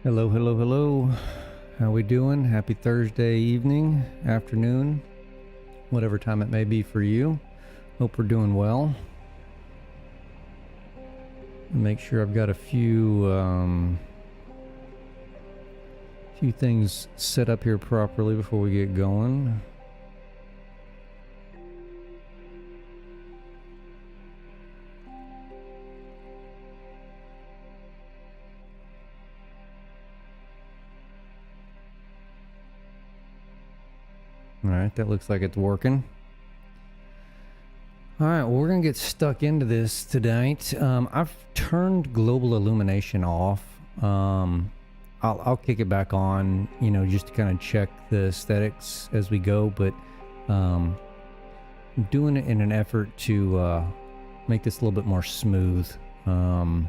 Hello, hello, hello. How we doing? Happy Thursday evening, afternoon, whatever time it may be for you. Hope we're doing well. Make sure I've got a few things set up here properly before we get going. Alright, that looks like it's working. Alright, well, we're going to get stuck into this tonight. I've turned global illumination off. I'll kick it back on, you know, just to kind of check the aesthetics as we go, but I'm doing it in an effort to make this a little bit more smooth of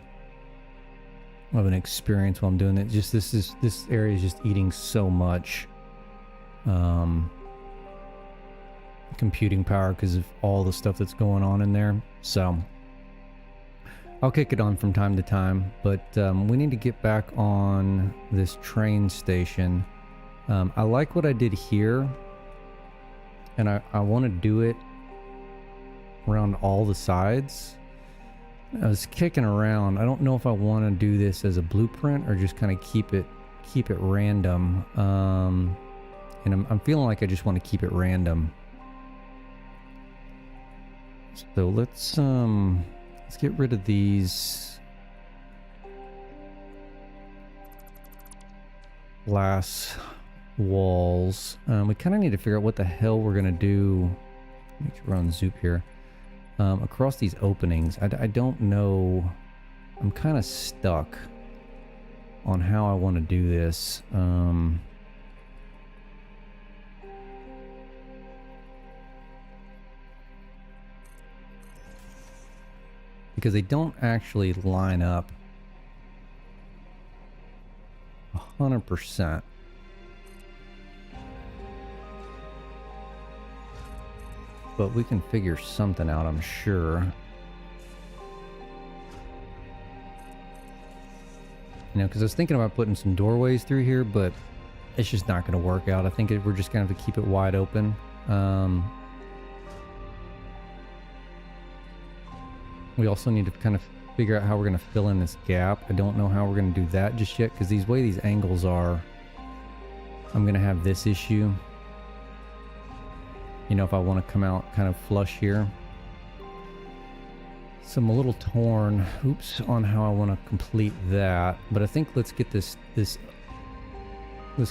an experience while I'm doing it. Just this area is just eating so much computing power because of all the stuff that's going on in there. So I'll kick it on from time to time, but we need to get back on this train station. I like what I did here, and I want to do it around all the sides. I was kicking around. I don't know if I want to do this as a blueprint or just kind of keep it random. And I'm feeling like I just want to keep it random. So let's get rid of these glass walls. We kind of need to figure out what the hell we're gonna do. Make sure we're on Zoop here. Across these openings, I don't know. I'm kind of stuck on how I want to do this. Because they don't actually line up 100%. But we can figure something out, I'm sure. You know, because I was thinking about putting some doorways through here, but it's just not going to work out. I think we're just going to have to keep it wide open. We also need to kind of figure out how we're going to fill in this gap. I don't know how we're going to do that just yet, because these way these angles are, I'm going to have this issue. You know, if I want to come out kind of flush here. So I'm a little torn, on how I want to complete that. But I think let's get this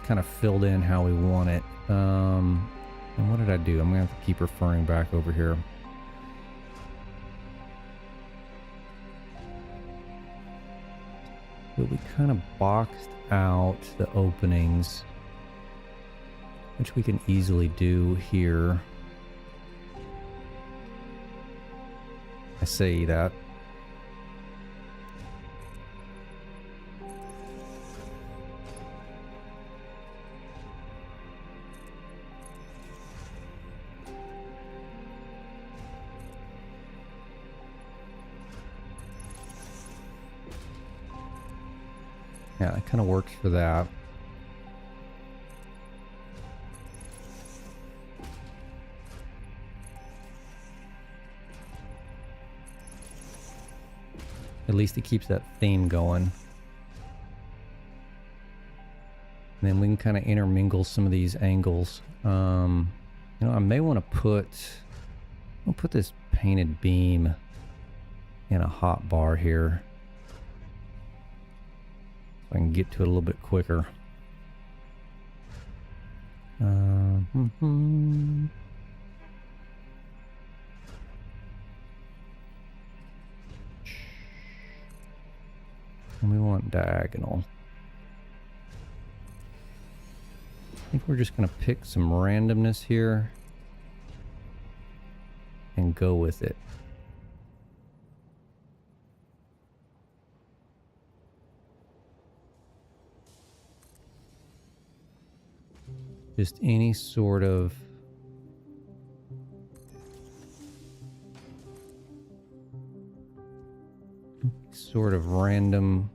kind of filled in how we want it. And what did I do? I'm going to have to keep referring back over here. But we kind of boxed out the openings, which we can easily do here. I say that. Yeah, it kind of works for that. At least it keeps that theme going. And then we can kind of intermingle some of these angles. You know, I may want to I'll put this painted beam in a hot bar here. I can get to it a little bit quicker. And we want diagonal. I think we're just going to pick some randomness here and go with it. Just any sort of random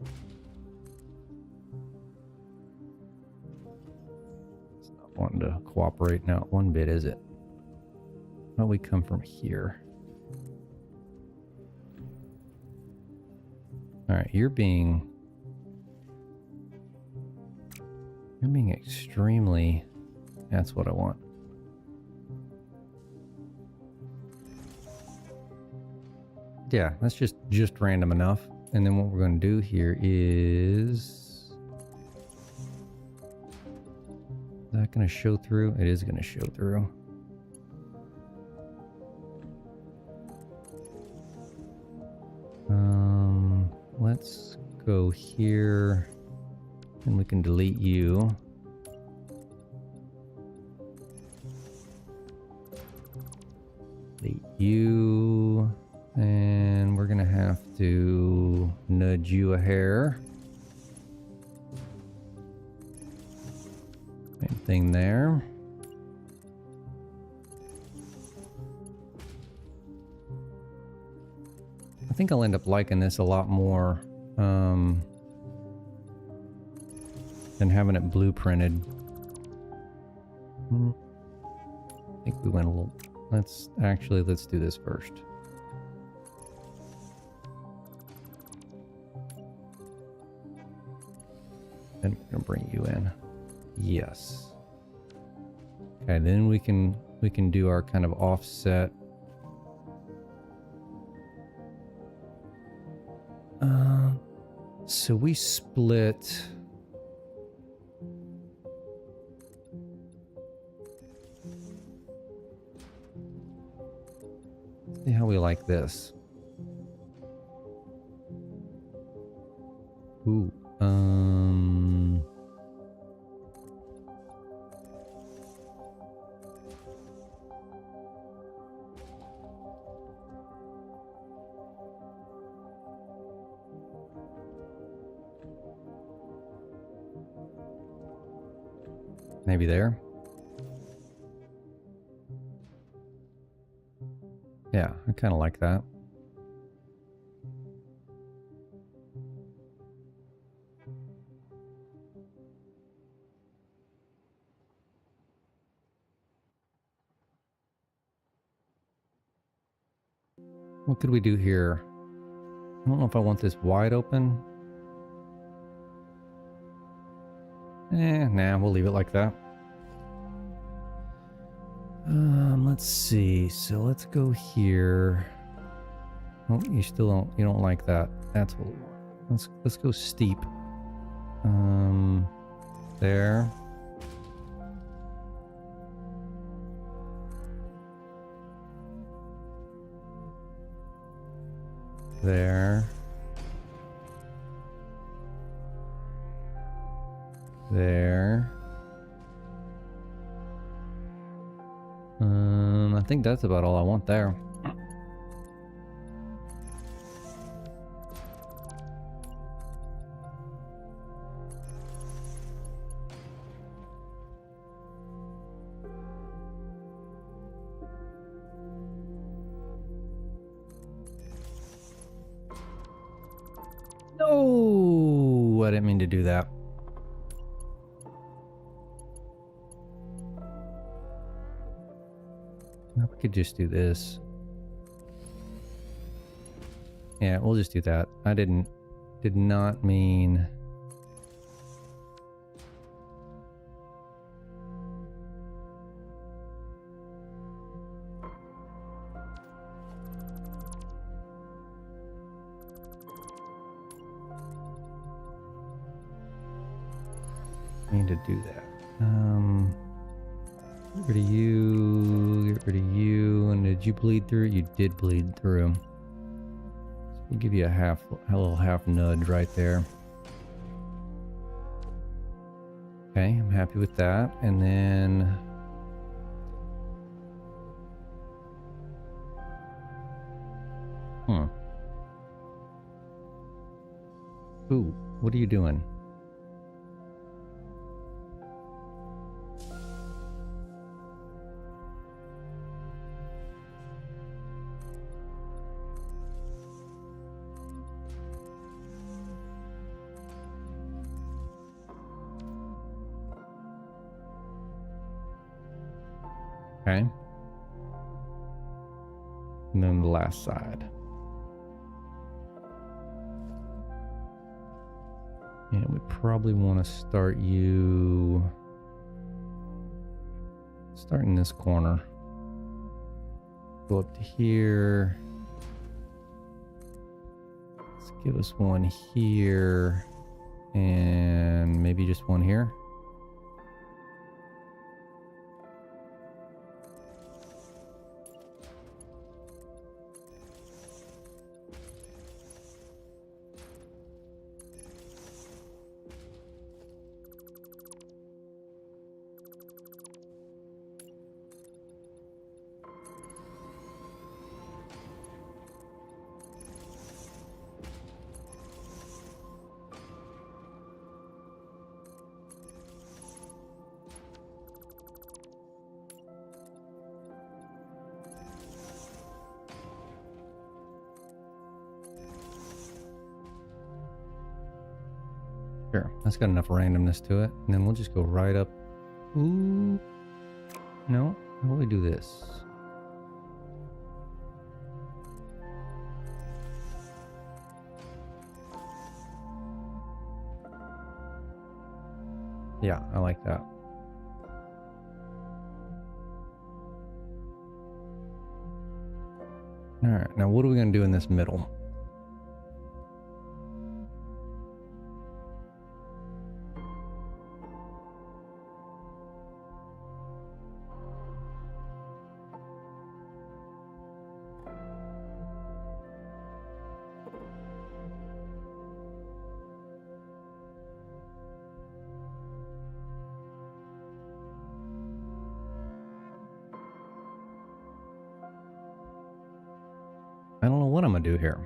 wanting to cooperate. Not one bit, is it? Why don't we come from here? Alright, you're being extremely... That's what I want. Yeah, that's just random enough. And then what we're going to do here is that going to show through? It is going to show through. Let's go here and we can delete you. Delete you. And we're gonna have to nudge you a hair. Same thing there. I think I'll end up liking this a lot more than having it blueprinted. I think we went a little... Let's do this first. And we're gonna bring you in. Yes. Okay, then we can do our kind of offset. So we split. Let's see how we like this. Ooh. Maybe there. Yeah, I kind of like that. What could we do here? I don't know if I want this wide open. Nah, we'll leave it like that. Let's see. So let's go here. Oh, you don't like that. That's what we want. Let's go steep. There. There. There. I think that's about all I want there. No, I didn't mean to do that. We could just do this. Yeah, we'll just do that. I did not mean... to do that. Get rid of you, get rid of you, and did you bleed through? You did bleed through. So we'll give you a little half nudge right there. Okay, I'm happy with that. And then ooh, what are you doing? Okay. And then the last side. And we probably want to start you... Start in this corner. Go up to here. Let's give us one here. And maybe just one here. Sure, that's got enough randomness to it. And then we'll just go right up. Ooh. No, how about we do this? Yeah, I like that. Alright, now what are we going to do in this middle? I don't know what I'm going to do here.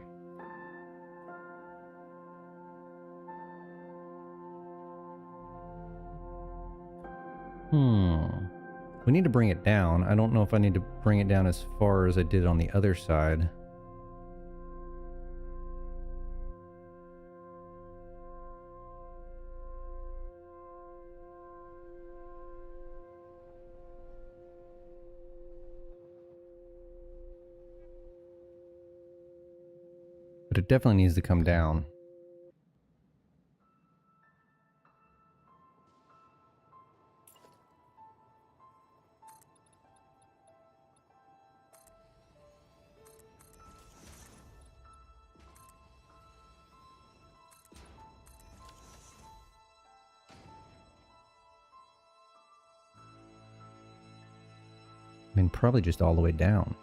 We need to bring it down. I don't know if I need to bring it down as far as I did on the other side. But it definitely needs to come down. I mean, probably just all the way down.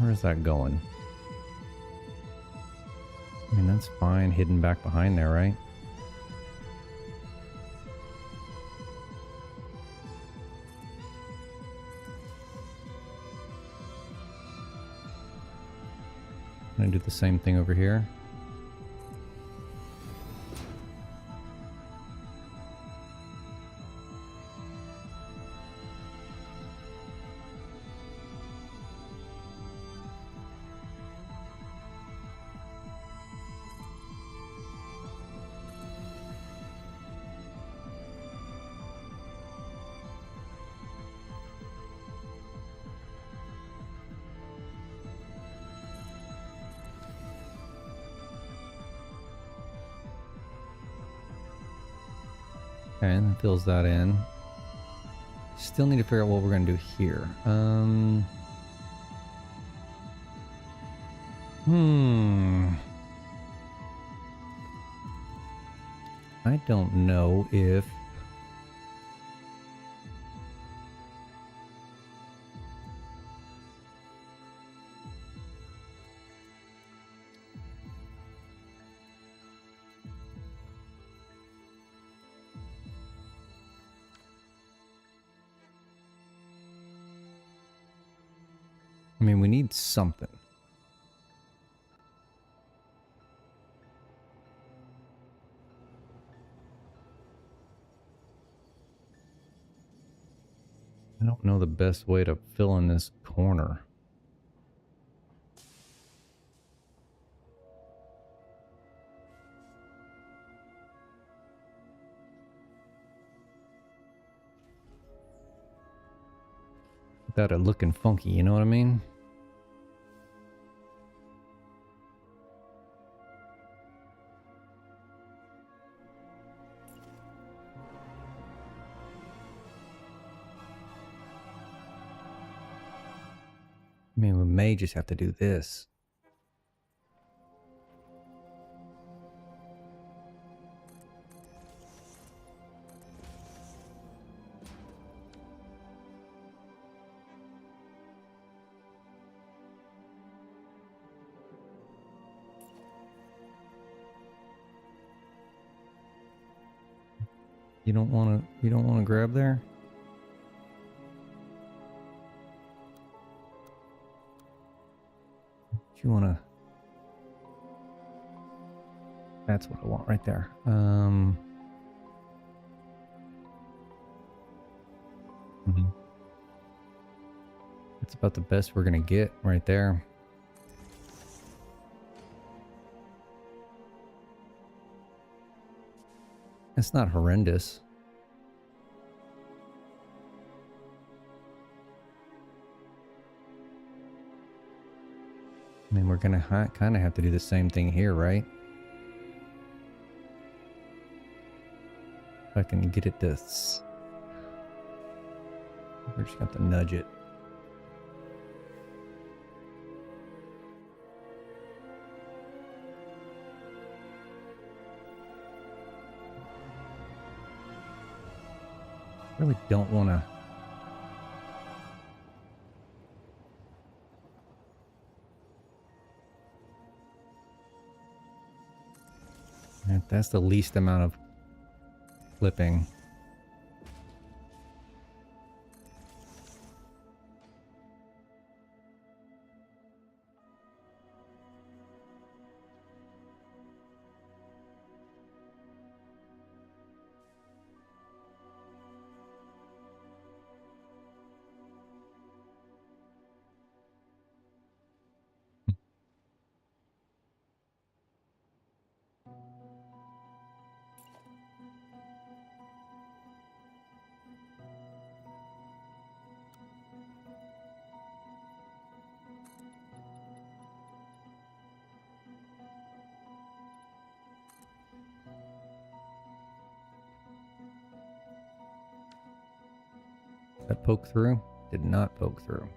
Where's that going? I mean, that's fine, hidden back behind there, right? I'm gonna do the same thing over here. Okay, and that fills that in. Still need to figure out what we're going to do here. I don't know if... mean, we need something. I don't know the best way to fill in this corner. Without it looking funky, you know what I mean? I mean, we may just have to do this. You don't want to grab there? You want to... That's what I want right there. That's about the best we're going to get right there. It's not horrendous. I mean, we're going to kind of have to do the same thing here, right? If I can get it to... We're just going to have to nudge it. I really don't want to... That's the least amount of flipping. That poke through? Did not poke through.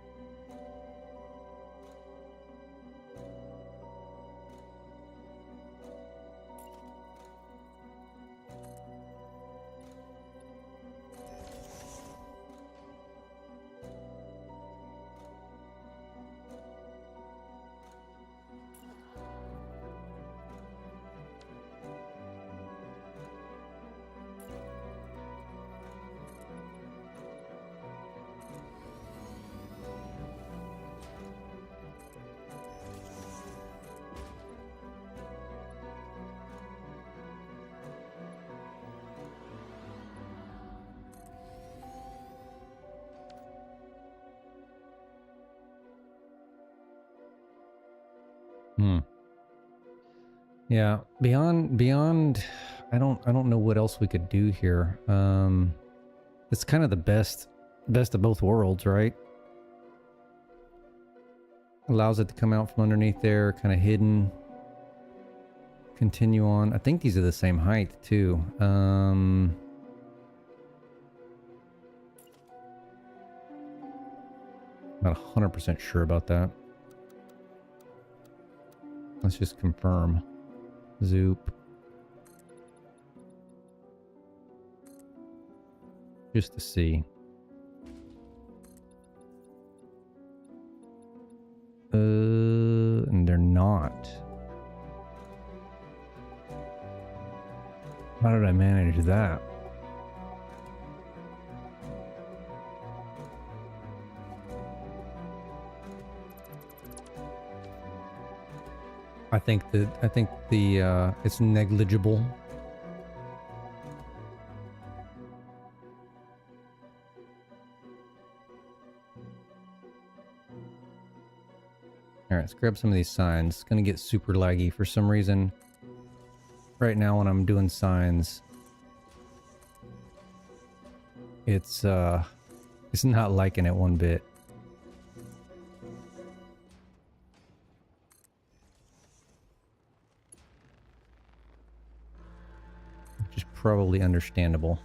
Yeah, beyond I don't know what else we could do here. It's kind of the best of both worlds, right? Allows it to come out from underneath there, kind of hidden. Continue on. I think these are the same height too. Not 100% sure about that. Let's just confirm. Zoop. Just to see. And they're not. How did I manage that? I think the it's negligible. All right, let's grab some of these signs. It's gonna get super laggy for some reason. Right now when I'm doing signs, it's not liking it one bit. Which is probably understandable.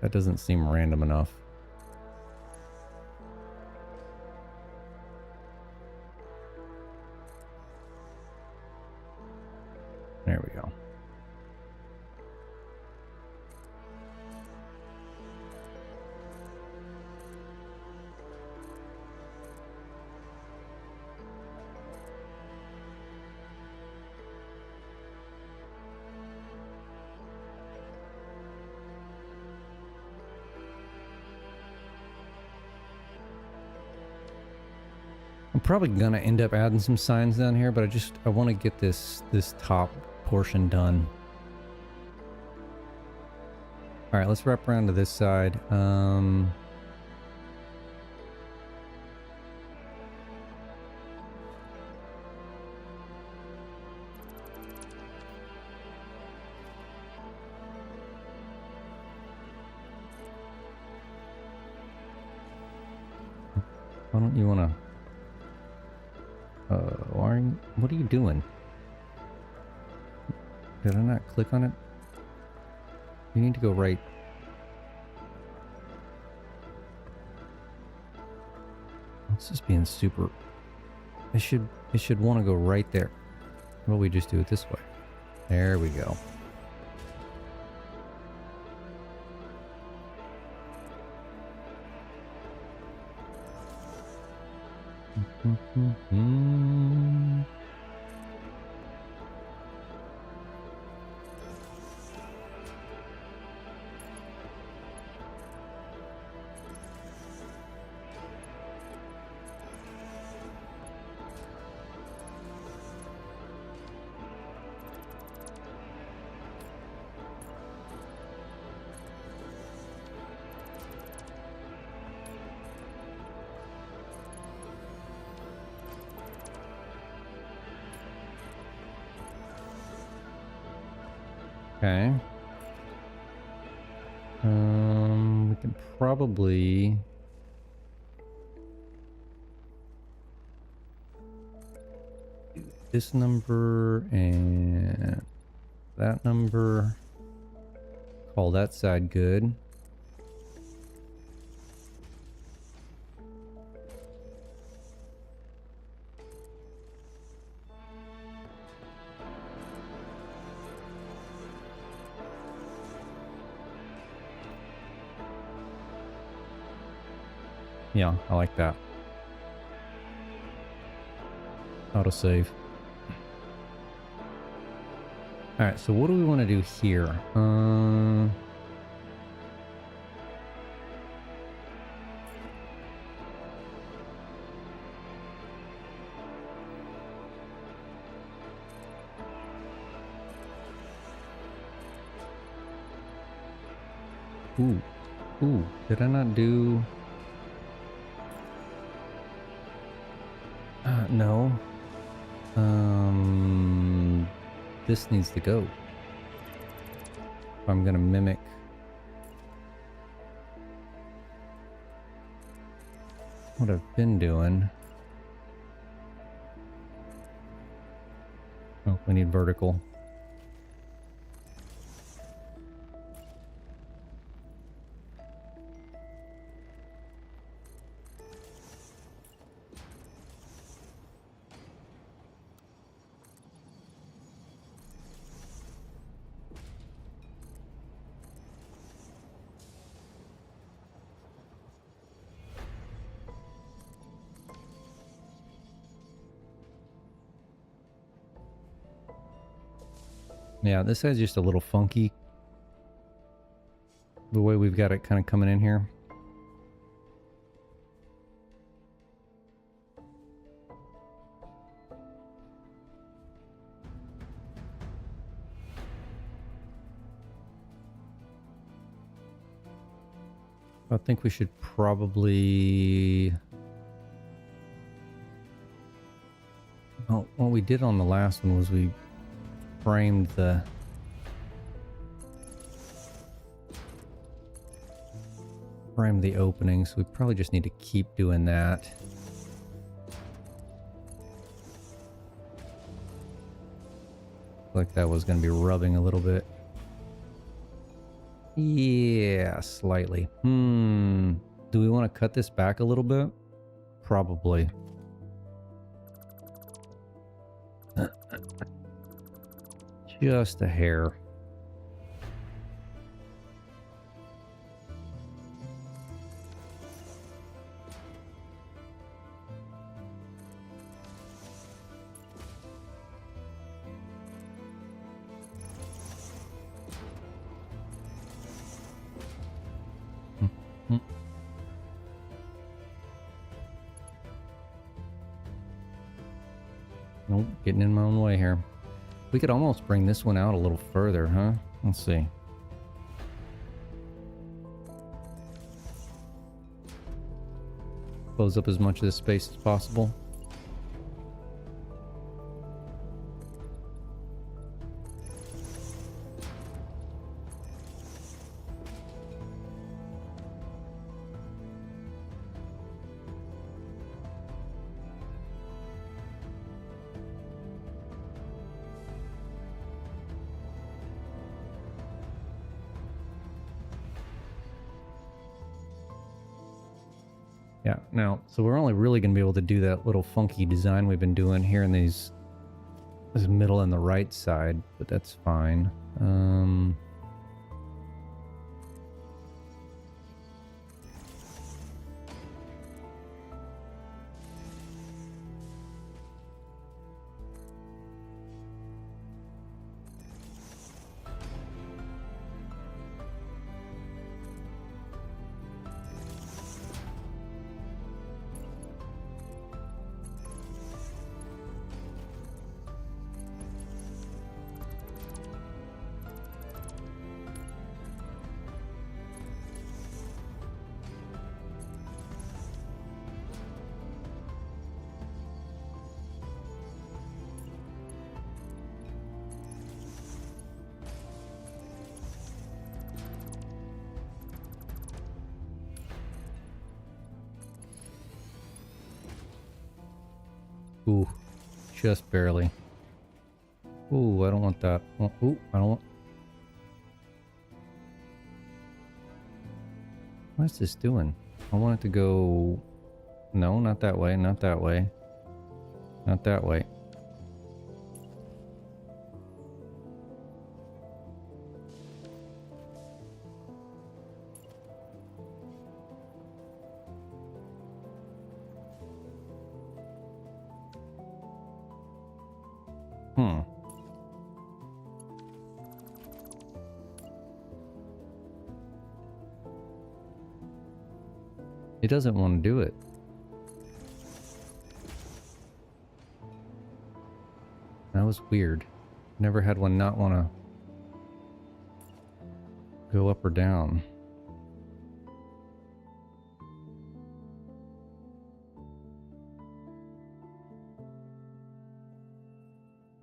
That doesn't seem random enough. There we go. I'm probably gonna end up adding some signs down here, but I want to get this top portion done. All right, let's wrap around to this side. Why don't you want to? What are you doing? Did I not click on it? You need to go right. It's just being super. It should want to go right there. What do we just do it this way? There we go. Okay. We can probably do this number and that number. Call that side good. Yeah, I like that. Autosave. Alright, so what do we want to do here? Ooh, did I not do... no. This needs to go. I'm gonna mimic what I've been doing. Oh, we need vertical. Yeah, this side's just a little funky. The way we've got it kind of coming in here. I think we should probably... Well, what we did on the last one was we framed the... opening, so we probably just need to keep doing that. Like that was going to be rubbing a little bit. Yeah, slightly. Do we want to cut this back a little bit? Probably. Just a hair. Nope, getting in my own way here. We could almost bring this one out a little further, huh? Let's see. Close up as much of this space as possible. Yeah, now, so we're only really going to be able to do that little funky design we've been doing here in this middle and the right side, but that's fine. Ooh, just barely. Ooh, I don't want that. Oh, ooh, I don't want... What is this doing? I want it to go... No, not that way, not that way. Not that way. It doesn't want to do it. That was weird. Never had one not want to go up or down.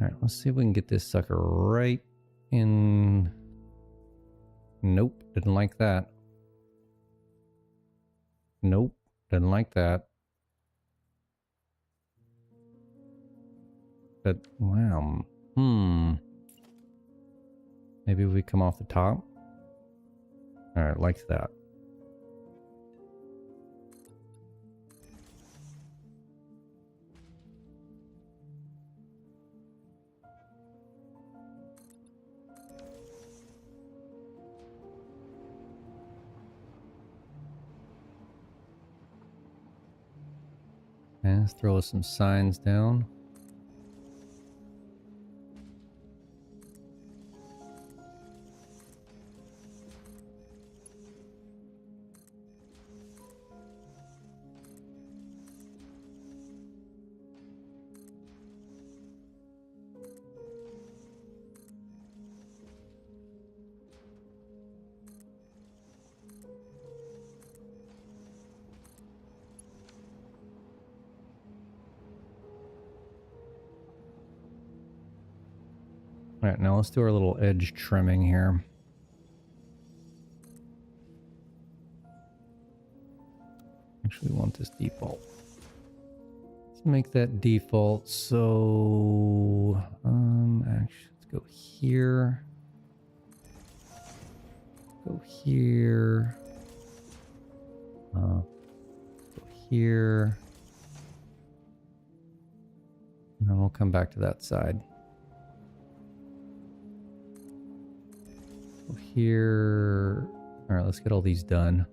Alright, let's see if we can get this sucker right in... Nope, didn't like that. Nope, didn't like that. But, wow. Maybe we come off the top? Alright, like that. And let's throw some signs down. All right, now let's do our little edge trimming here. Actually, we want this default. Let's make that default. So, actually, let's go here. Go here. Go here. And then we'll come back to that side. Go here. All right, let's get all these done.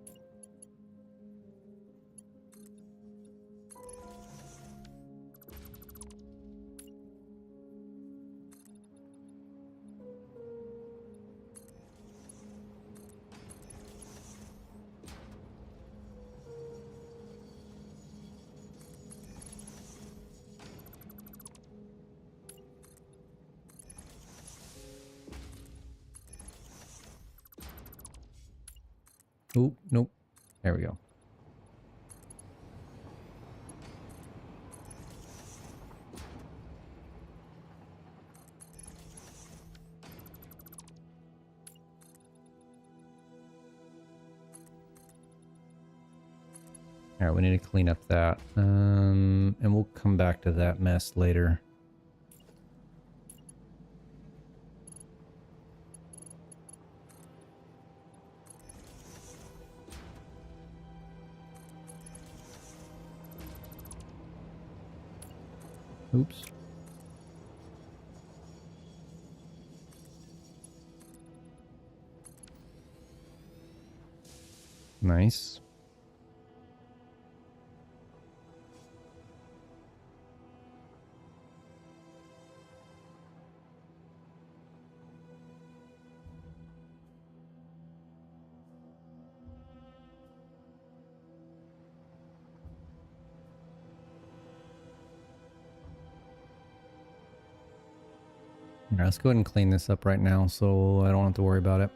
Oh, nope. There we go. All right, we need to clean up that. And we'll come back to that mess later. Oops. Nice. All right, let's go ahead and clean this up right now so I don't have to worry about it.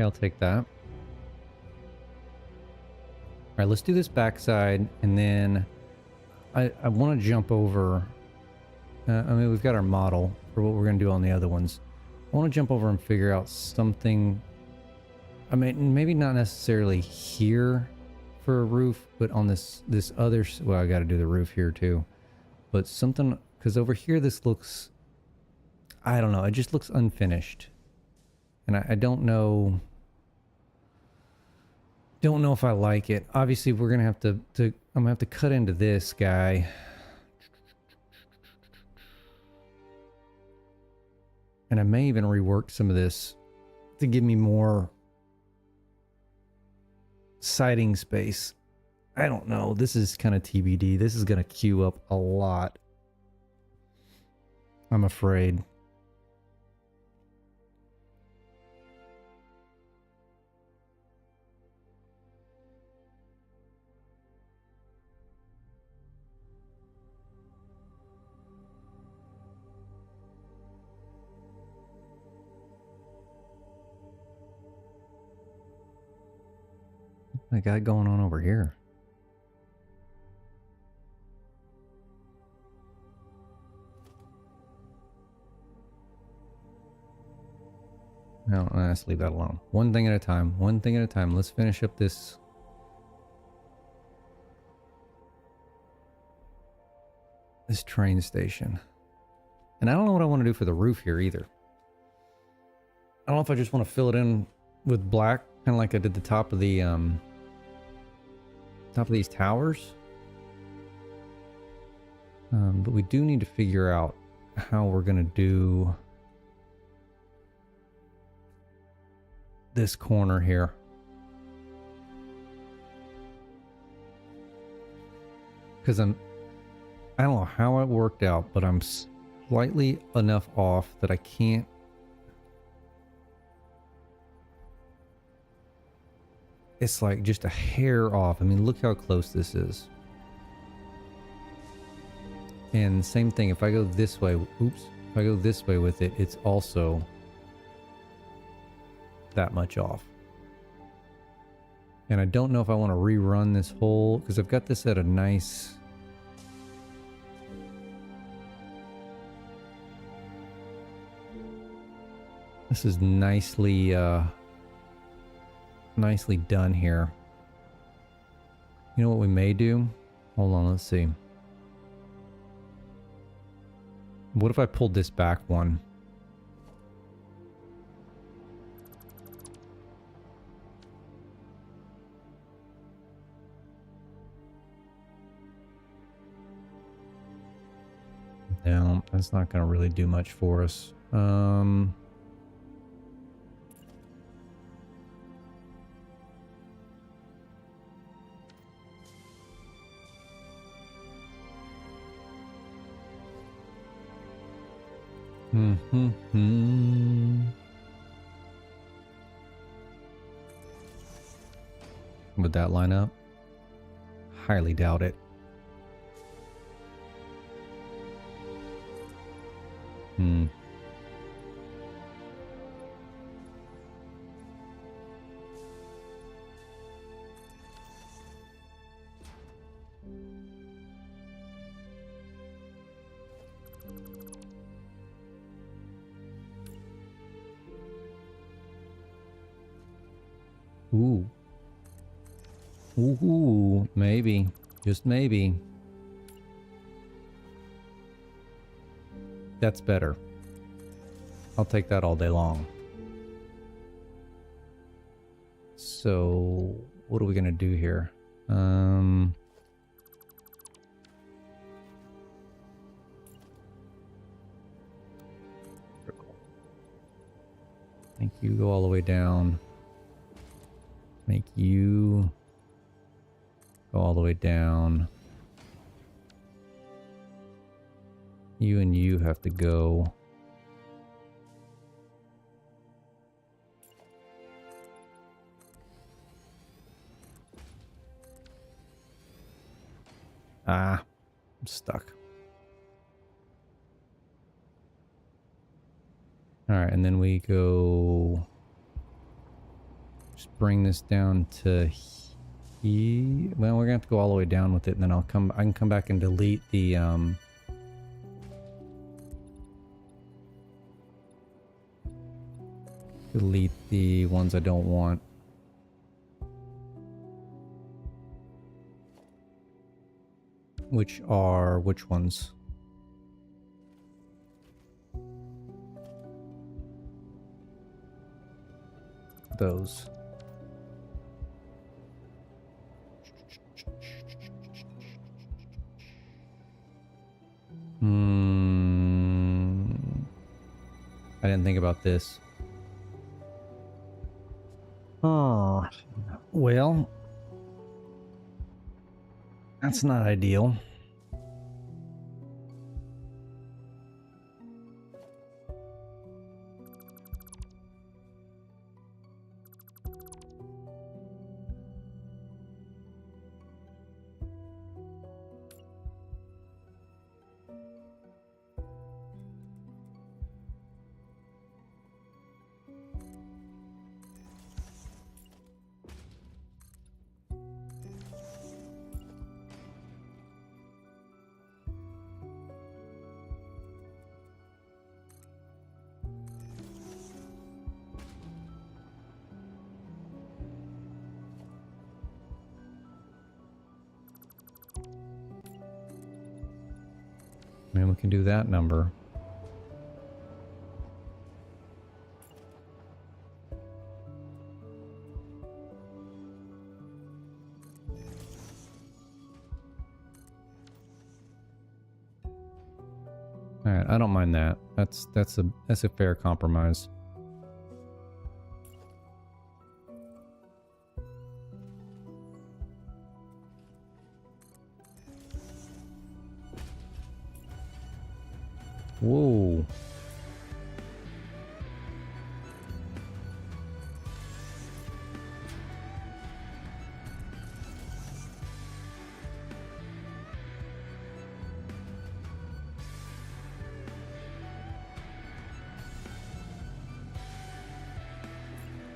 Okay, I'll take that. All right, let's do this backside, and then I want to jump over. I mean, we've got our model for what we're going to do on the other ones. I want to jump over and figure out something. I mean, maybe not necessarily here for a roof, but on this other. Well, I got to do the roof here too. But something, because over here this looks, I don't know. It just looks unfinished, and I don't know. Don't know if I like it. Obviously, we're gonna have to I'm gonna have to cut into this guy. And I may even rework some of this to give me more siding space. I don't know. This is kind of TBD. This is gonna queue up a lot, I'm afraid. I got going on over here. No, let's leave that alone. One thing at a time. One thing at a time. Let's finish up this. This train station. And I don't know what I want to do for the roof here either. don't know if I just want to fill it in with black, kind of like I did the top of the top of these towers. But we do need to figure out how we're gonna do this corner here. Because I don't know how it worked out, but I'm slightly enough off that I can't. It's like just a hair off. I mean, look how close this is. And same thing, if I go this way, oops, if I go this way with it, it's also that much off. And I don't know if I want to rerun this whole, because I've got this at a nice... This is nicely, nicely done here. You know what we may do? Hold on, let's see. What if I pulled this back one? No, that's not going to really do much for us. Would that line up? Highly doubt it. Ooh. Ooh, maybe. Just maybe. That's better. I'll take that all day long. So, what are we gonna do here? I think you go all the way down. Make you go all the way down. You and you have to go. Ah, I'm stuck. All right, and then we go. Just bring this down to here. Well, we're gonna have to go all the way down with it, and then I can come back and delete the delete the ones I don't want. Which are which ones? Those. I didn't think about this. Oh, well, that's not ideal. I mean, we can do that number. All right, I don't mind that. That's a fair compromise. Whoa.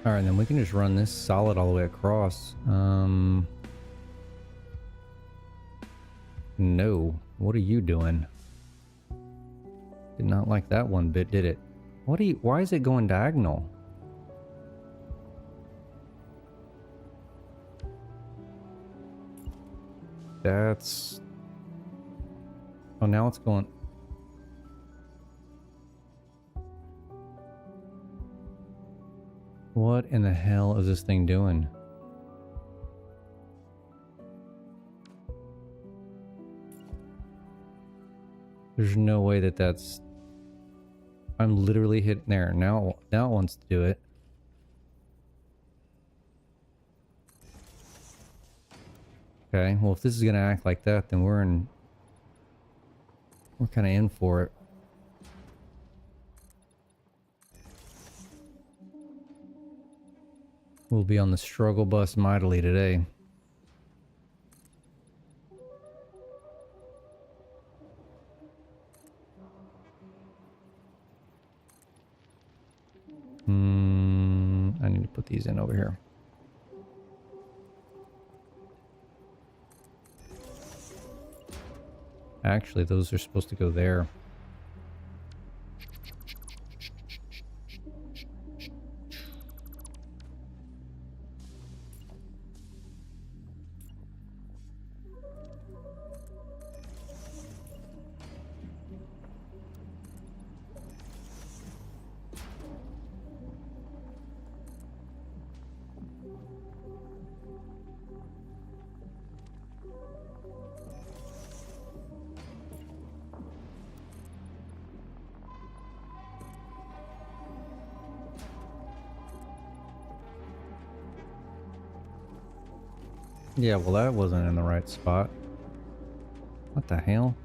All right, then we can just run this solid all the way across. No. What are you doing? Did not like that one bit, did it? Why is it going diagonal? That's... Oh, now it's going... What in the hell is this thing doing? There's no way that that's... I'm literally hitting there. Now it wants to do it. Okay, well if this is gonna act like that, then we're kind of in for it. We'll be on the struggle bus mightily today. I need to put these in over here. Actually, those are supposed to go there. Yeah, well that wasn't in the right spot. What the hell?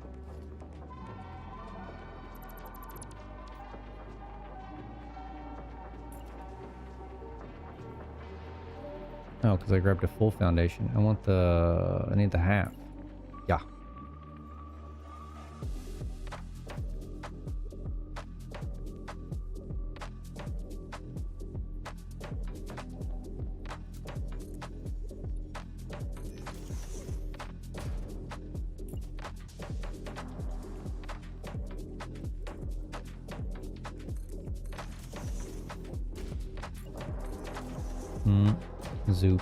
Oh, because I grabbed a full foundation. I need the half. Yeah. Zoop.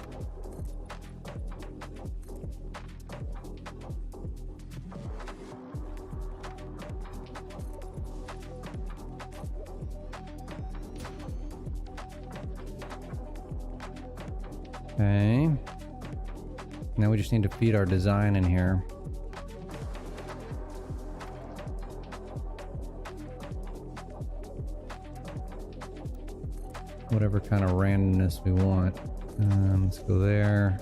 Okay. Now we just need to feed our design in here. Whatever kind of randomness we want. Let's go there.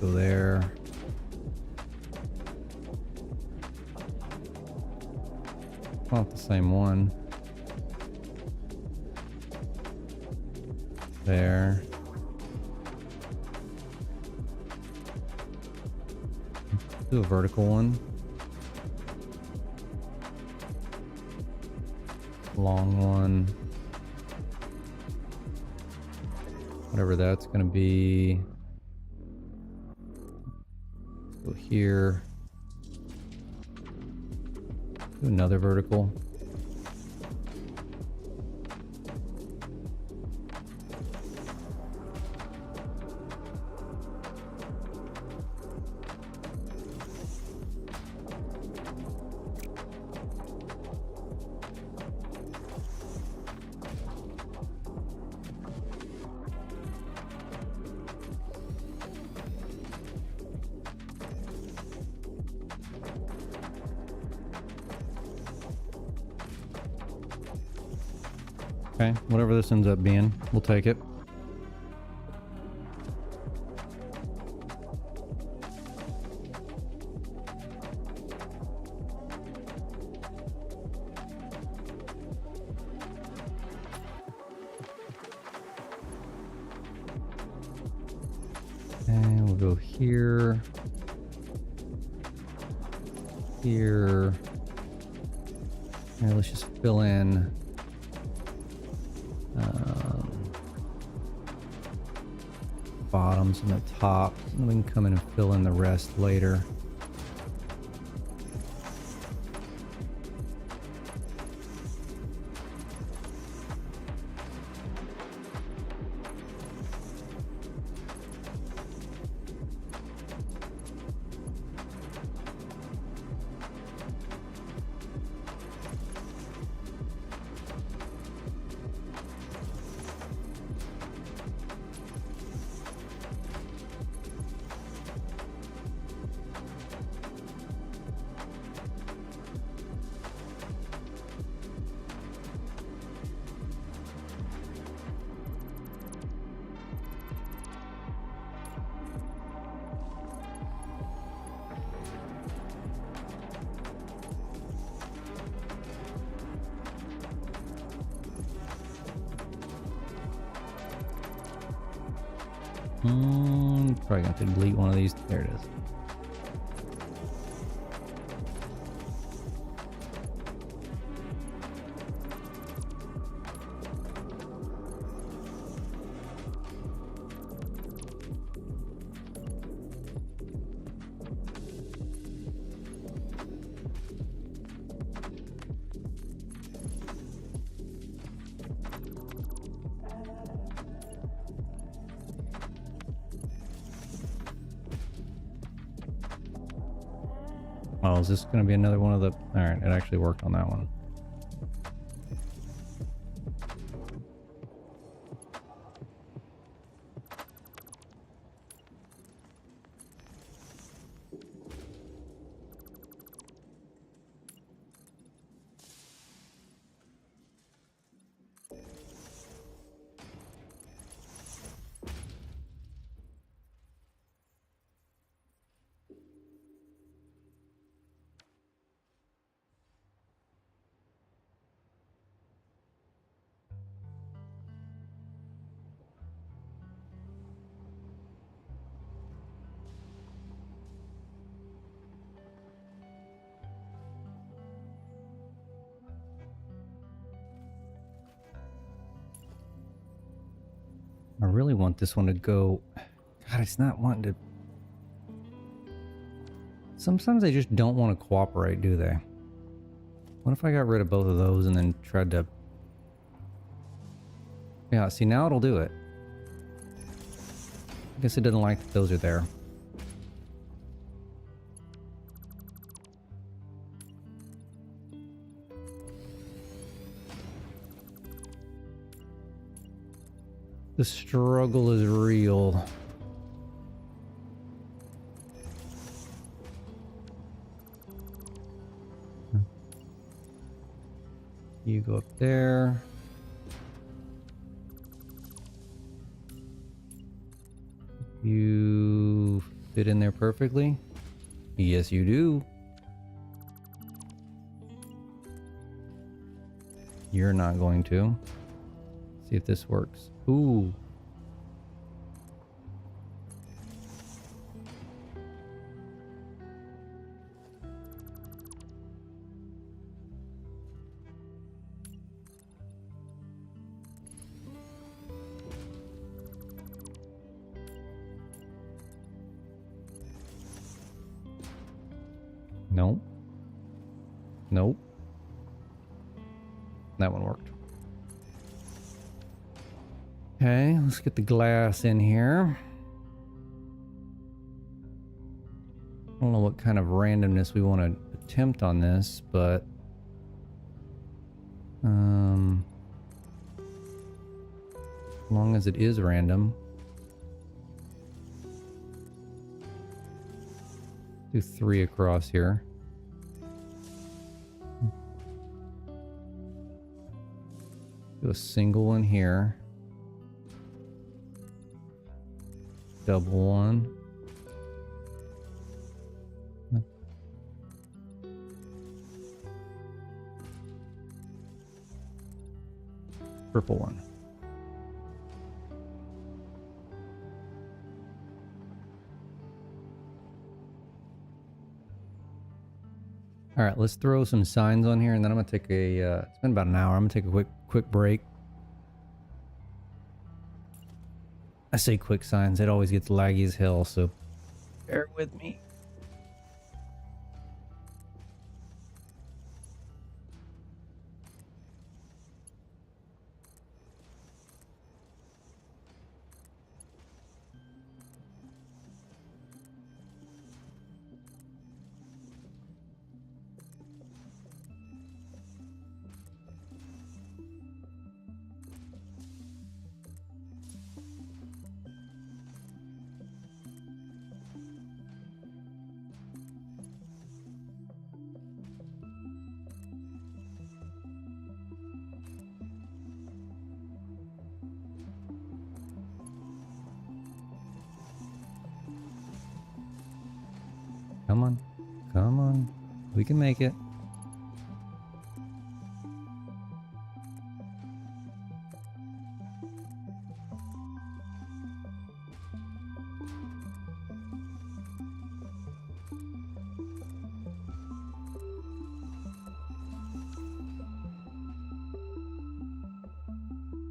Go there. Not the same one. There. Do a vertical one. Long one. Whatever that's gonna be. Let's go here. Do another vertical. Okay, whatever this ends up being, we'll take it. And we'll go here. Here. And let's just fill in bottoms and the top, and we can come in and fill in the rest later. Probably gonna have to delete one of these. There it is. Oh, is this going to be another one of the... Alright, it actually worked on that one. I really want this one to go... God, it's not wanting to... Sometimes they just don't want to cooperate, do they? What if I got rid of both of those and then tried to... Yeah, see, now it'll do it. I guess it doesn't like that those are there. The struggle is real. You go up there. You fit in there perfectly? Yes, you do. You're not going to. See if this works. Ooh. Nope. Nope. That one worked. Okay, let's get the glass in here. I don't know what kind of randomness we want to attempt on this, but as long as it is random. Do 3 across here. So a single one here. Double one. Triple one. All right, let's throw some signs on here, and then I'm gonna take a. It's been about an hour. I'm gonna take a quick break. I say quick signs. It always gets laggy as hell, so bear with me. Come on. Come on. We can make it.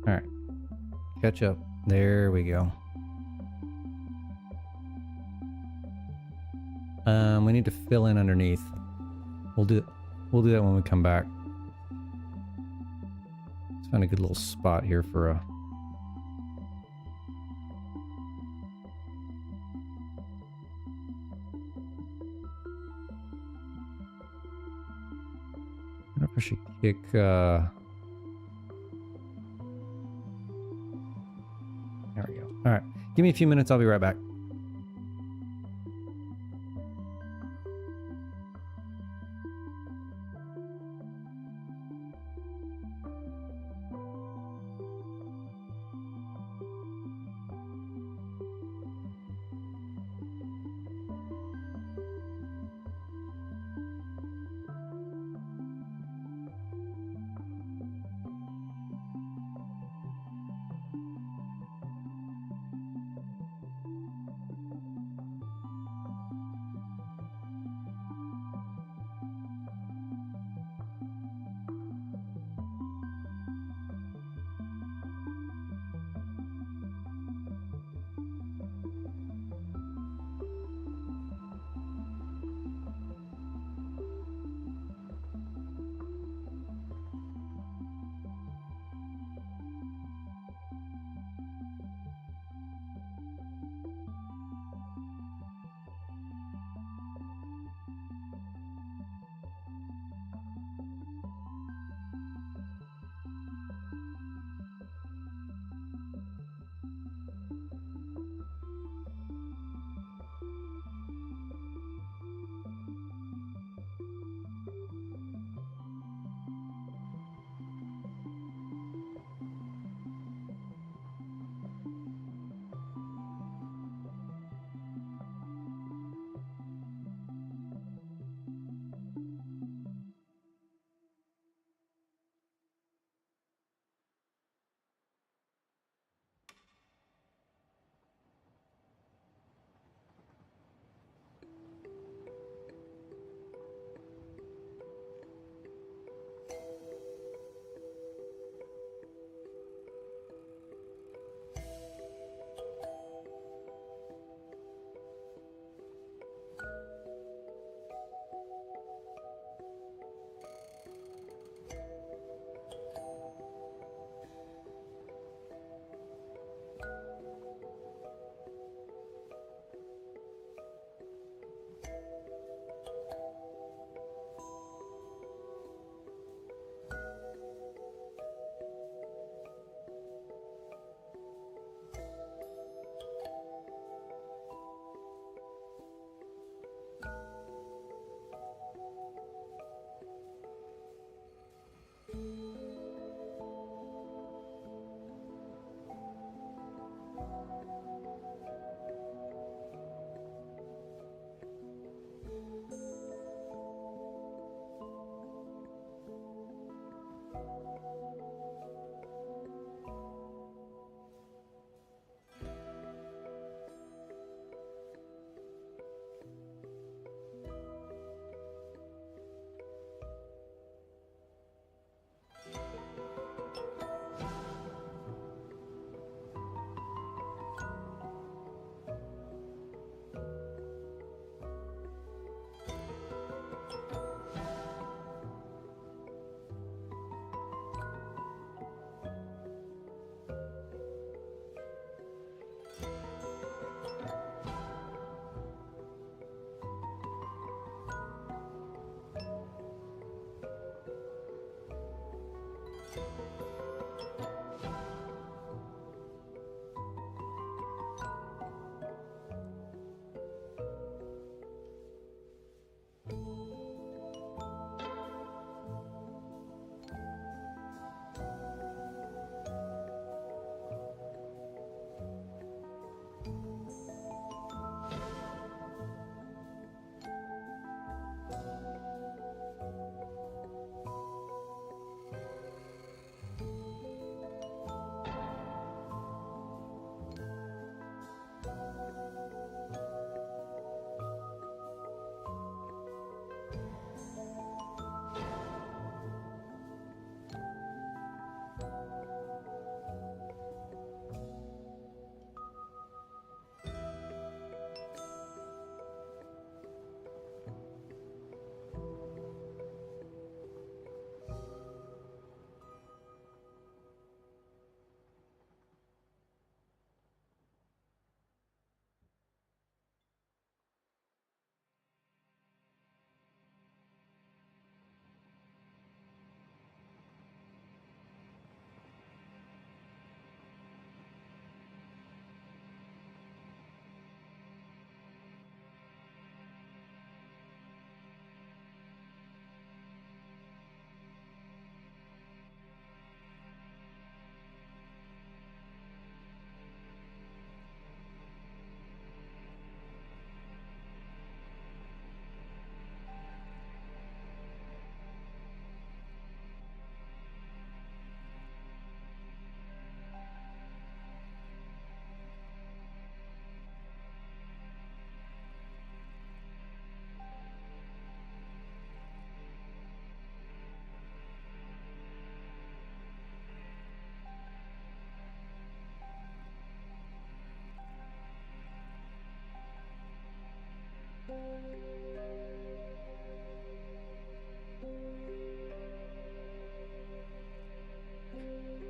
All right. Catch up. There we go. We need to fill in underneath. We'll do that when we come back. Let's find a good little spot here for a. I don't know if I should kick. There we go. All right. Give me a few minutes. I'll be right back.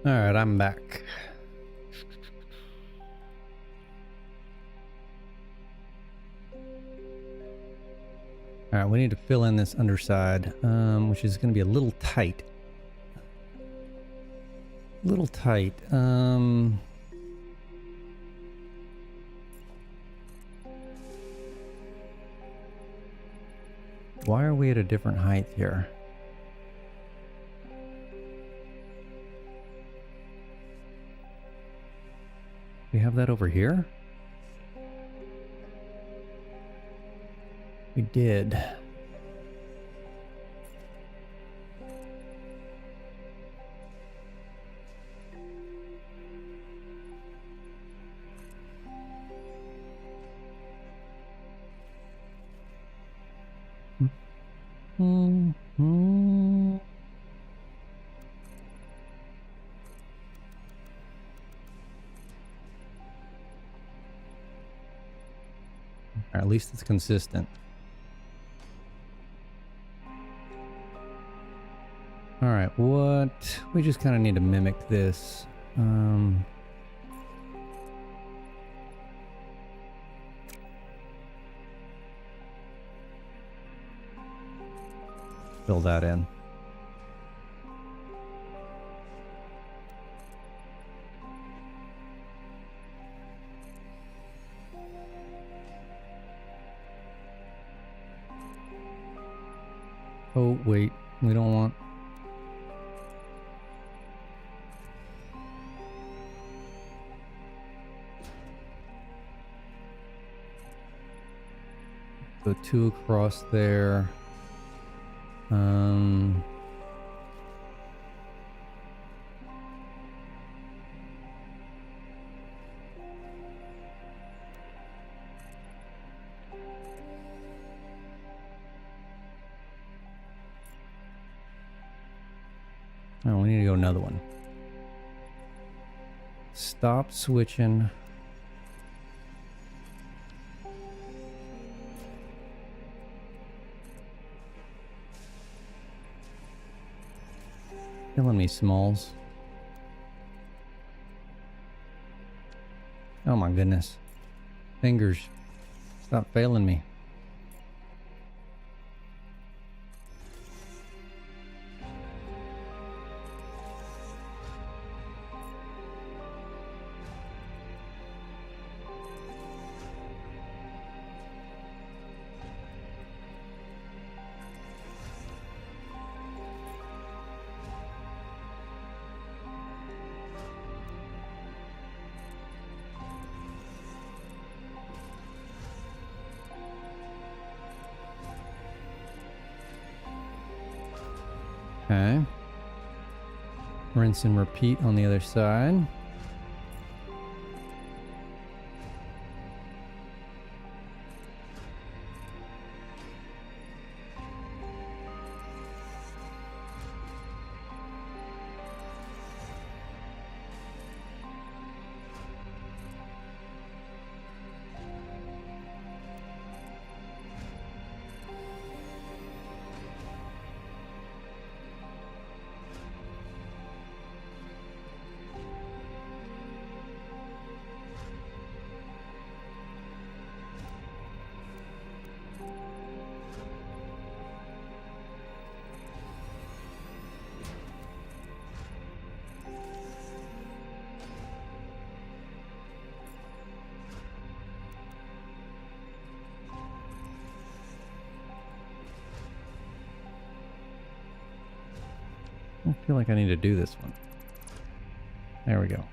Alright, I'm back. Alright, we need to fill in this underside, which is going to be a little tight. Little tight. Why are we at a different height here? We have that over here? We did. Or at least it's consistent. Alright, what? We just kind of need to mimic this. Fill that in. Oh, wait. We don't want... Go 2 across there. Oh, we need to go another one. Stop switching. Killing me, Smalls. Oh my goodness. Fingers. Stop failing me. Okay. Rinse and repeat on the other side. I feel like I need to do this one. There we go.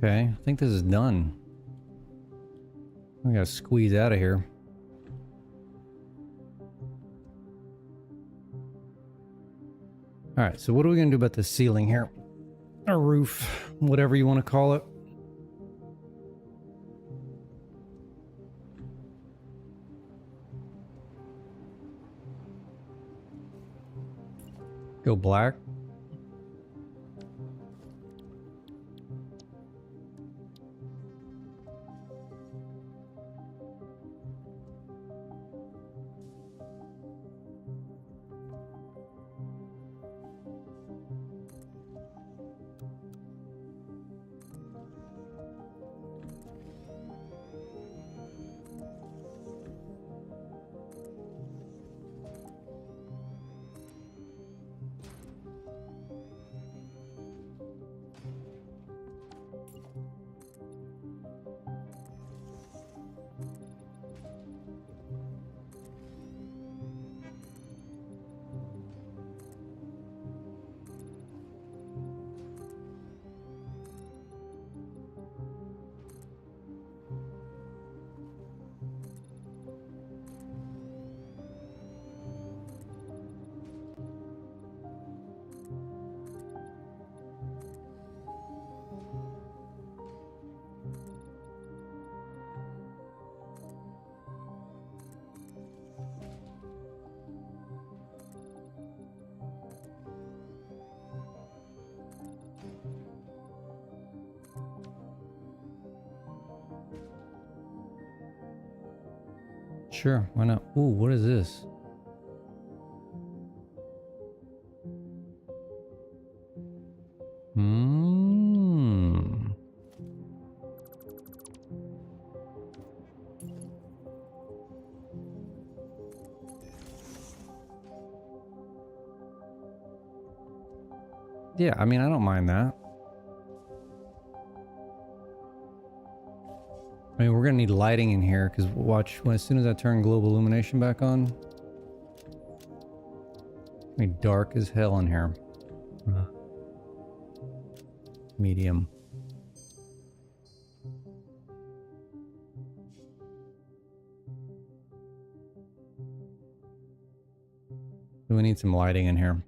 Okay, I think this is done. I gotta squeeze out of here. Alright, so what are we gonna do about the ceiling here? Or roof, whatever you want to call it. Go black. Sure, why not? Ooh, what is this? Hmm. Yeah, I mean, I don't mind that. I mean, we're gonna need lighting in here because watch when as soon as I turn global illumination back on, it'll be dark as hell in here. Medium. We need some lighting in here.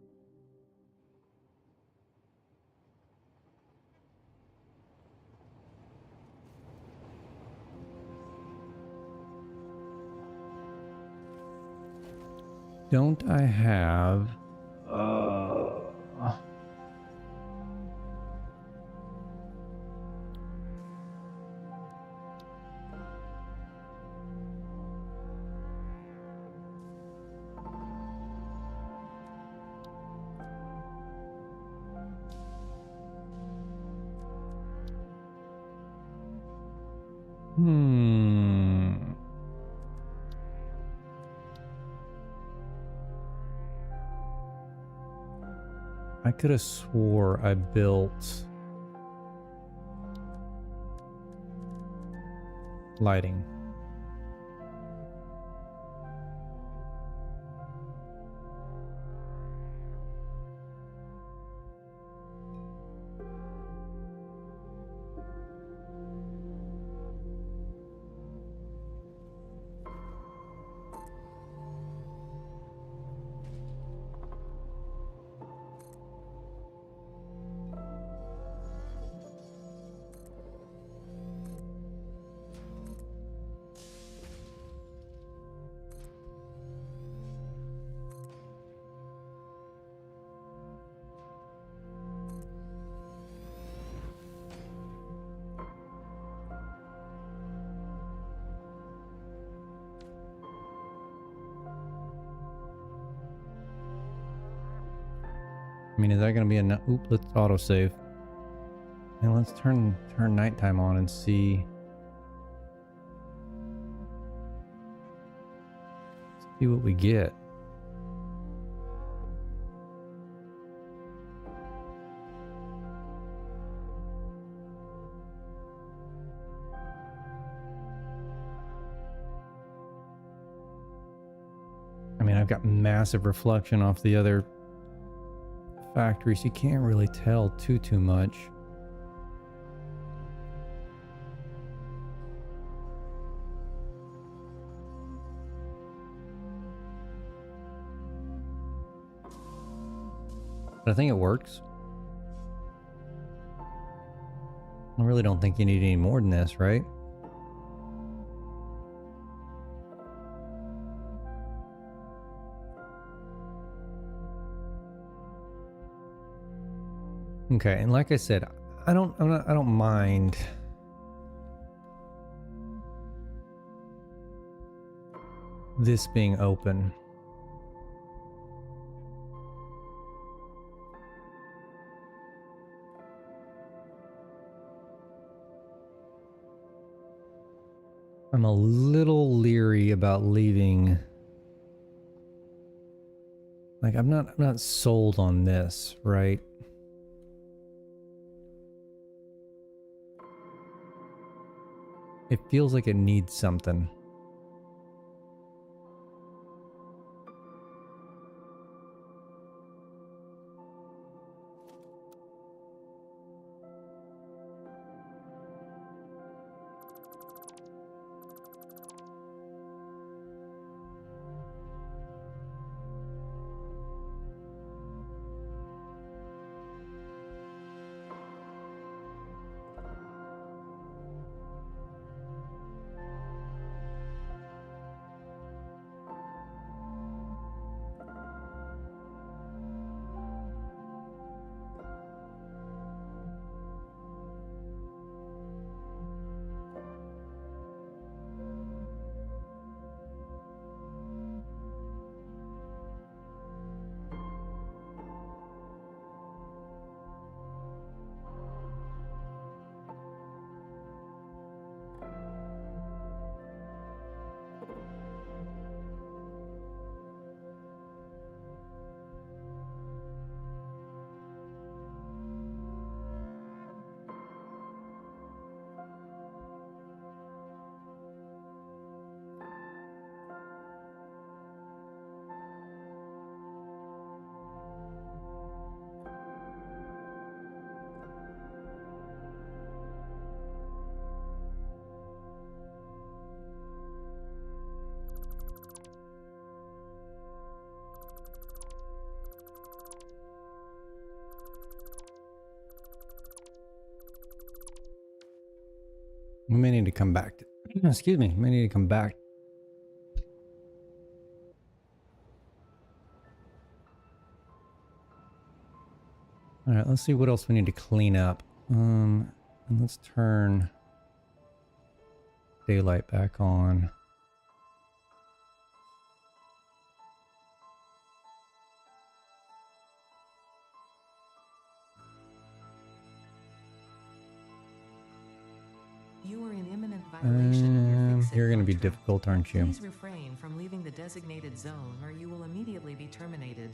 Don't I have... I could have swore I built lighting. I mean, is that going to be enough? Oop, let's autosave. And let's turn nighttime on and see what we get. I mean, I've got massive reflection off the other factories. You can't really tell too much. But I think it works. I really don't think you need any more than this, right? Okay, and like I said, I don't mind this being open. I'm a little leery about leaving. Like I'm not sold on this, right? It feels like it needs something. We may need to come back to, excuse me, may need to come back. All right, let's see what else we need to clean up. And let's turn daylight back on. You are in imminent violation of your fix-it You're going to be contract. difficult, aren't you? Please refrain from leaving the designated zone or you will immediately be terminated.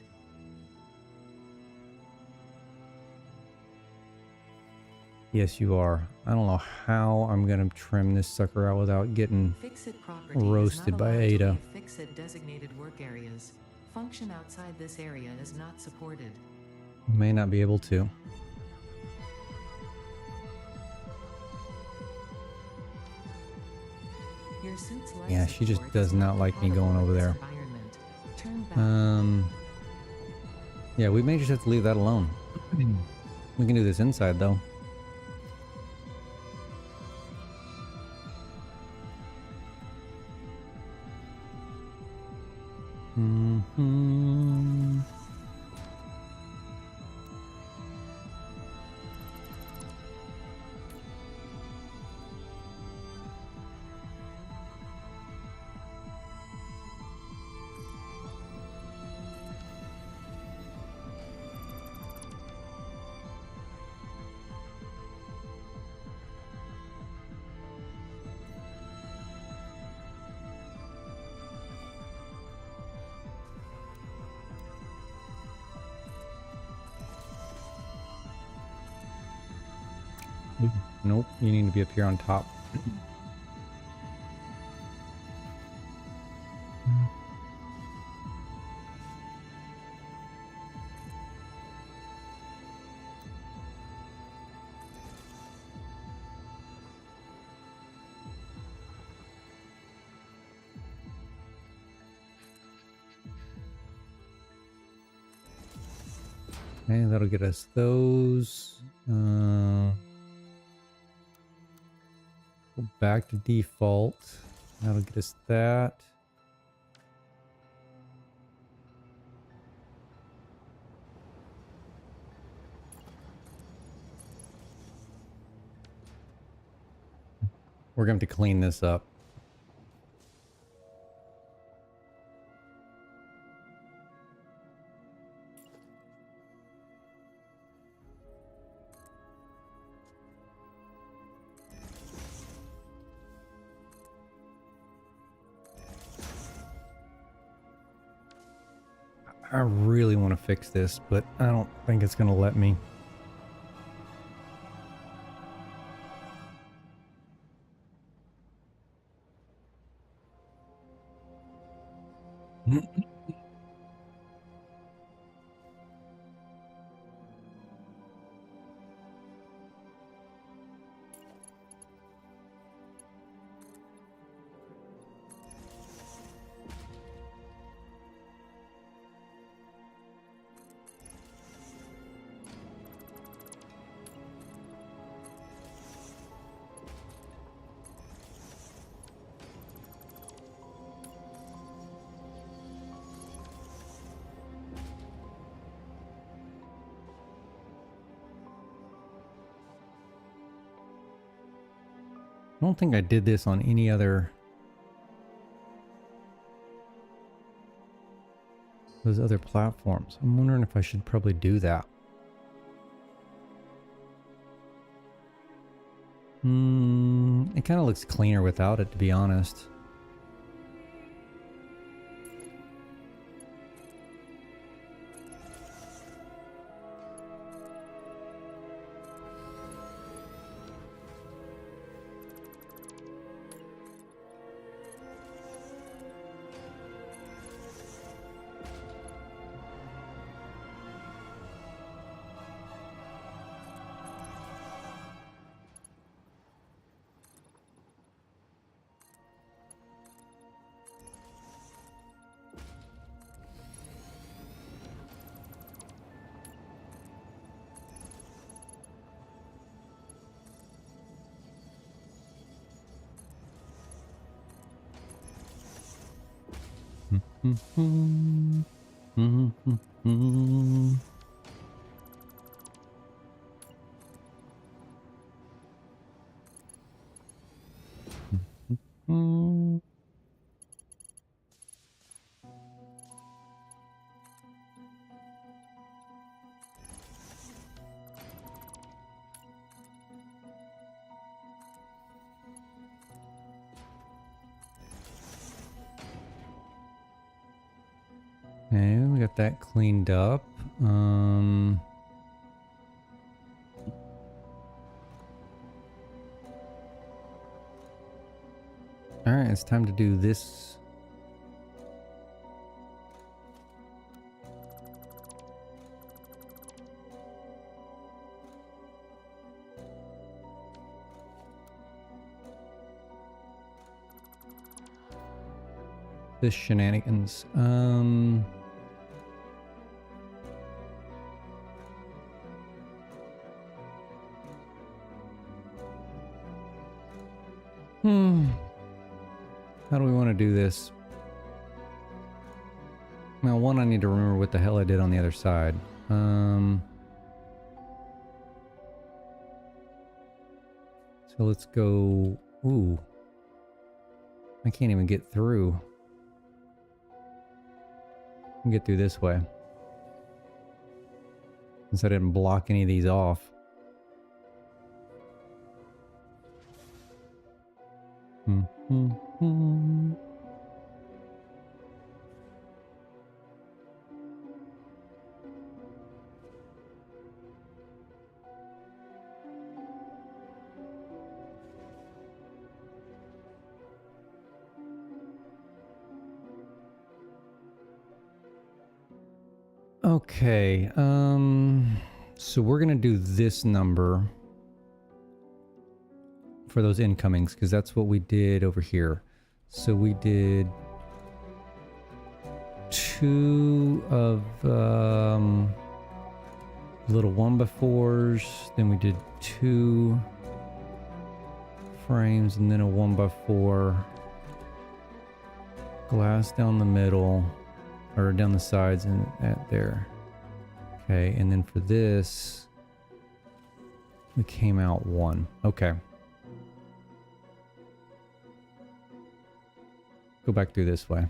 Yes, you are. I don't know how I'm going to trim this sucker out without getting Fix-it property roasted is not by allowed to Ada. leave fix-it designated work areas. Function outside this area is not supported. May not be able to. Your suit's life Yeah, she just support does is not like me compatible going over with this there. environment. Turn back. Yeah, we may just have to leave that alone. We can do this inside though. Nope, you need to be up here on top. Okay, that'll get us those. Go back to default. That'll get us that. We're going to have to clean this up. I really want to fix this, but I don't think it's going to let me. I don't think I did this on any other those other platforms. I'm wondering if I should probably do that. It kind of looks cleaner without it, to be honest. Okay, we got that cleaned up. All right, it's time to do this. This shenanigans. How do we want to do this? Well, one, I need to remember what the hell I did on the other side. So let's go. Ooh. I can't even get through. I can get through this way. Since I didn't block any of these off. Okay, so we're gonna do this number for those incomings, because that's what we did over here. So we did 2 of little 1x4s, then we did 2 frames, and then a 1x4 glass down the middle, or down the sides and at there. Okay, and then for this, we came out 1. Okay. Go back through this way.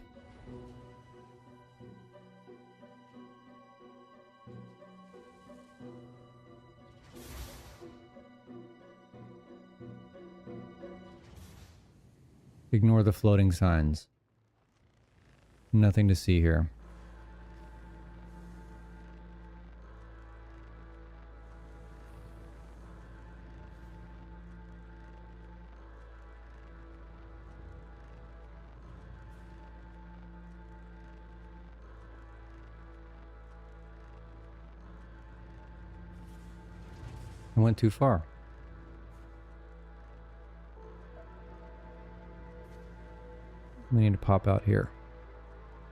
Ignore the floating signs. Nothing to see here. I went too far. We need to pop out here.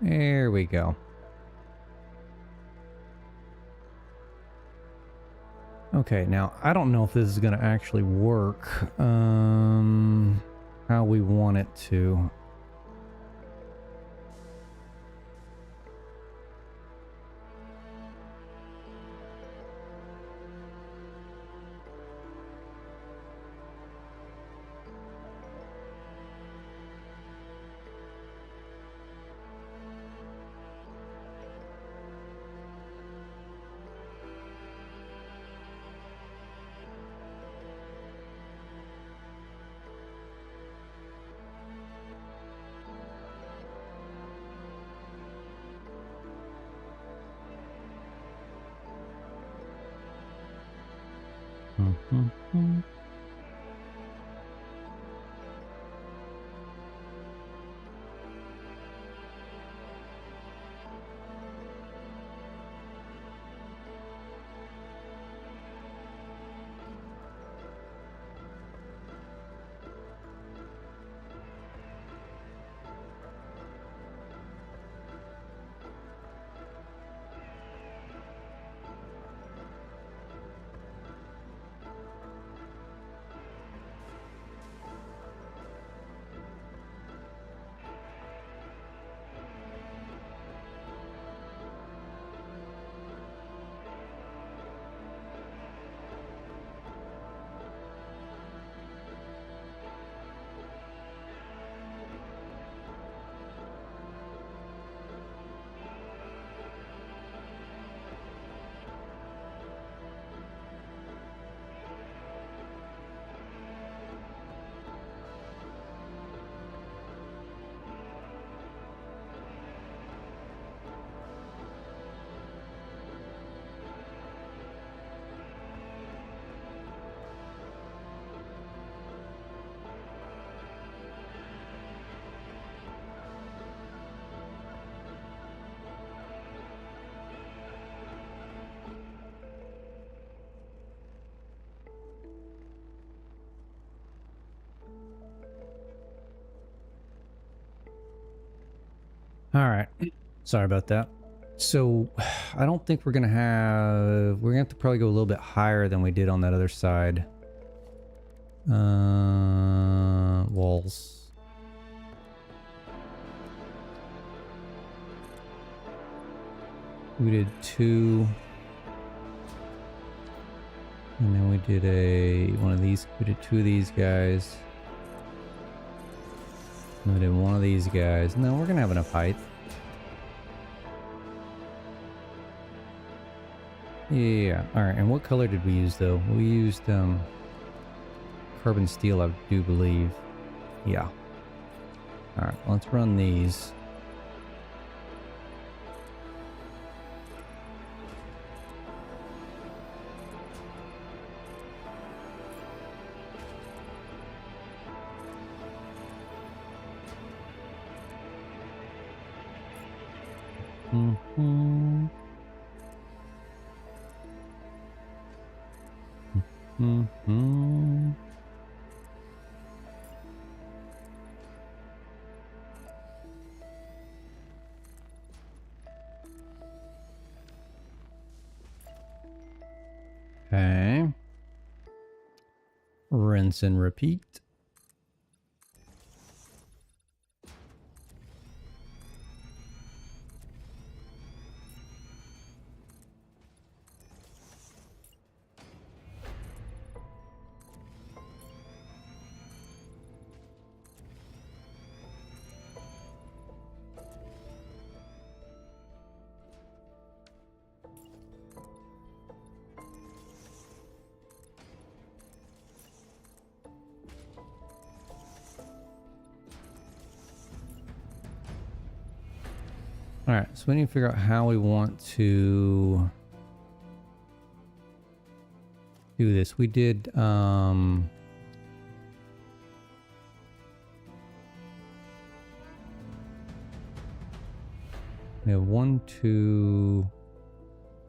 There we go. Okay, now I don't know if this is going to actually work how we want it to. All right. Sorry about that. So I don't think we're gonna have to probably go a little bit higher than we did on that other side. Walls. We did 2. And then we did one of these. We did 2 of these guys. And we did 1 of these guys. No, we're gonna have enough height. Yeah. All right. And what color did we use though? We used carbon steel, I do believe. Yeah. All right. Let's run these. Mm-hmm. Mm-hmm. Okay. Rinse and repeat. All right, so we need to figure out how we want to do this. We did we have 1, 2.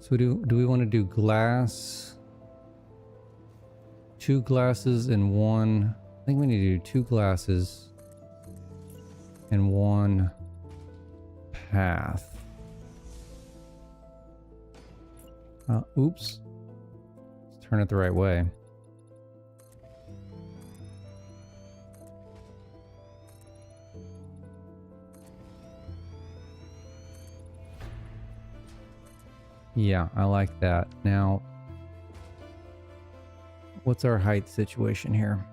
So do we want to do glass? 2 glasses and 1. I think we need to do 2 glasses and 1 path. Oops. Let's turn it the right way. Yeah, I like that. Now, what's our height situation here?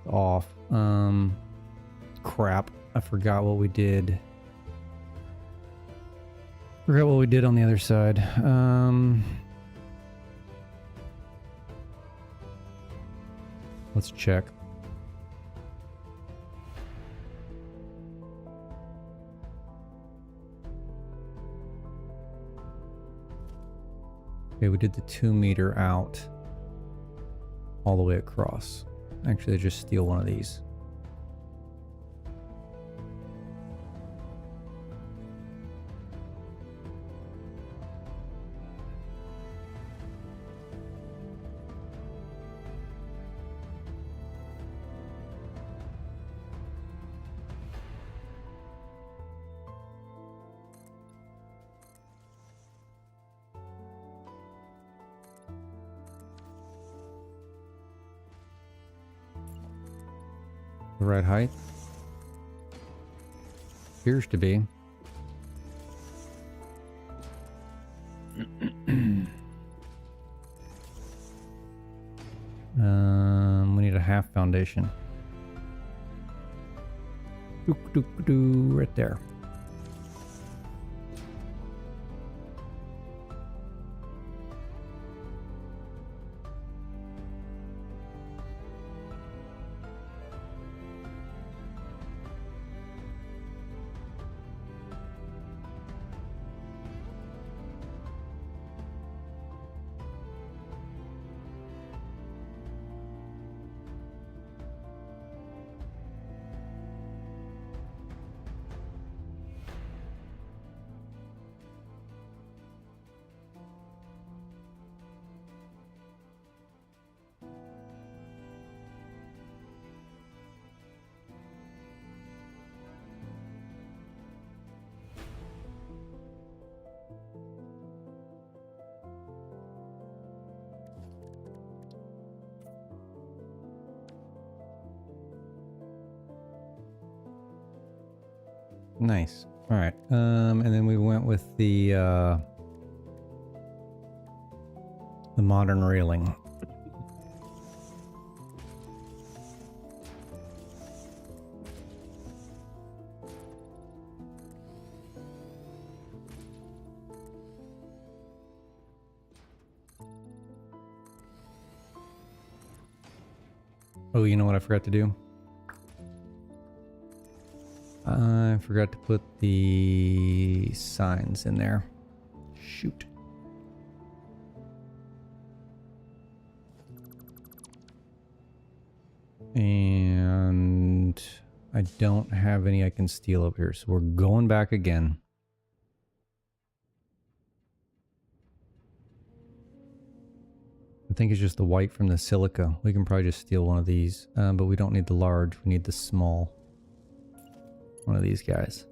Off. Crap. I forgot what we did. Forgot what we did on the other side. Let's check. Okay, we did the 2 meter out all the way across. Actually, just steal one of these. The right height? Appears to be. We need a half foundation. Right there. Nice. All right. And then we went with the modern railing. Oh, you know what I forgot to do? I forgot to put the signs in there. Shoot. And I don't have any I can steal up here, so we're going back again. I think it's just the white from the silica. We can probably just steal one of these, but we don't need the large. We need the small. One of these guys.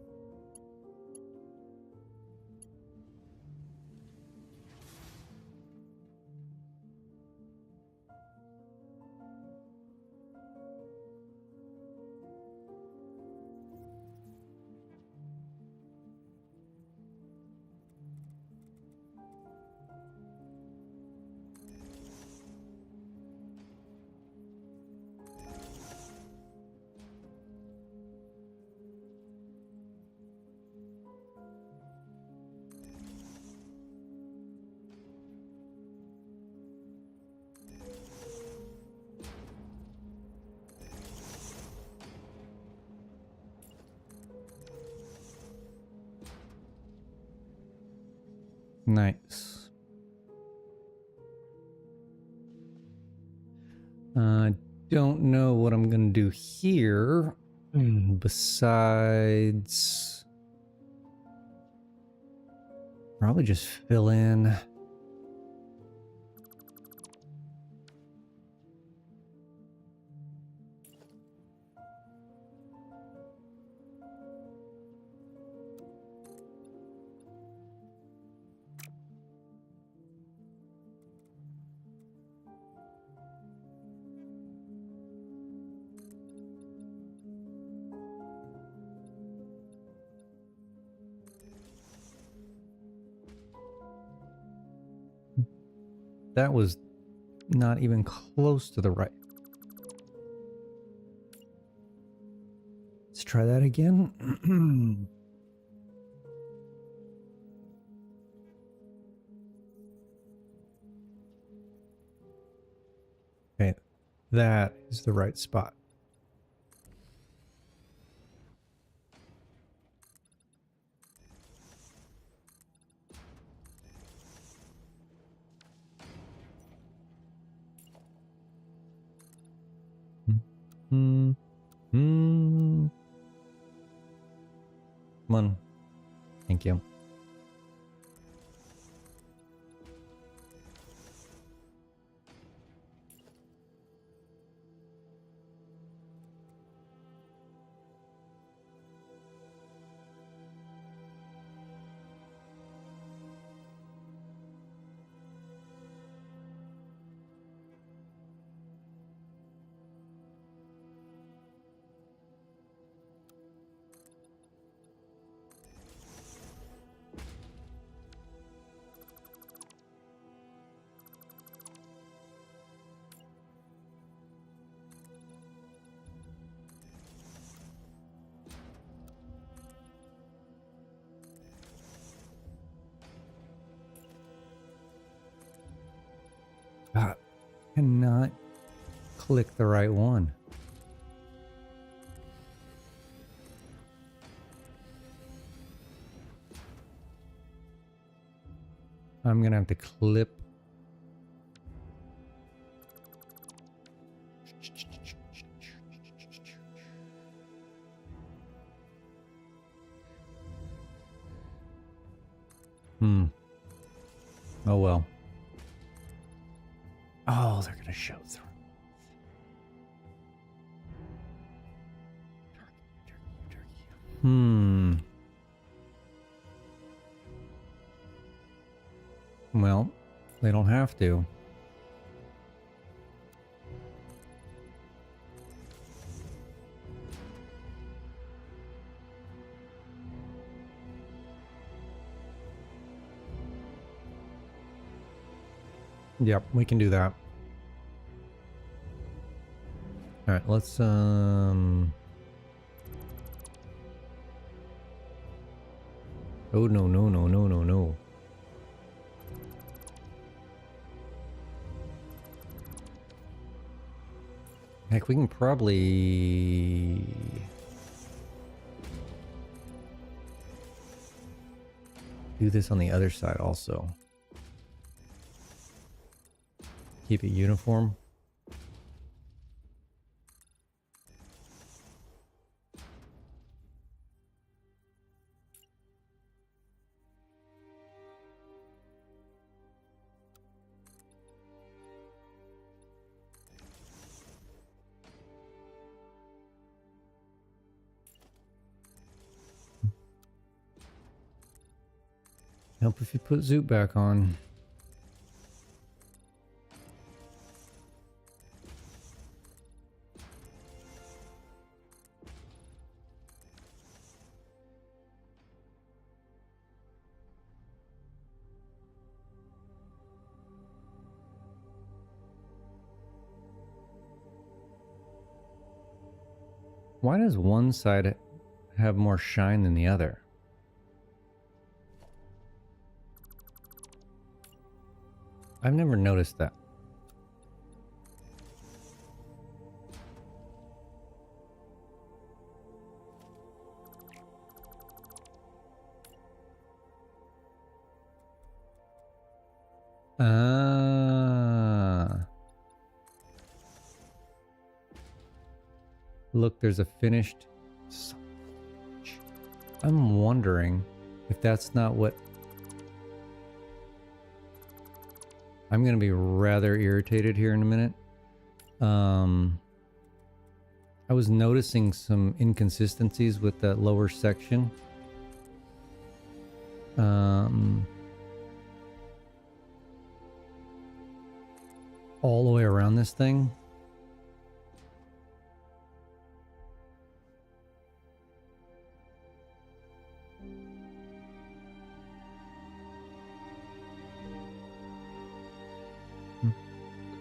Nice. I don't know what I'm gonna do here besides probably just fill in. That was not even close to the right. Let's try that again. Okay, that is the right spot. Come on. Thank you. God, cannot click the right one. I'm gonna have to clip. Oh well. Oh, they're gonna show through. Well, they don't have to. Yep, we can do that. All right, let's Oh no no no no no no. Heck, we can probably do this on the other side also. Keep it uniform. Help if you put Zoot back on. Why does one side have more shine than the other? I've never noticed that. Ah. Look, there's a finished... I'm wondering if that's not what... I'm going to be rather irritated here in a minute. I was noticing some inconsistencies with that lower section. All the way around this thing.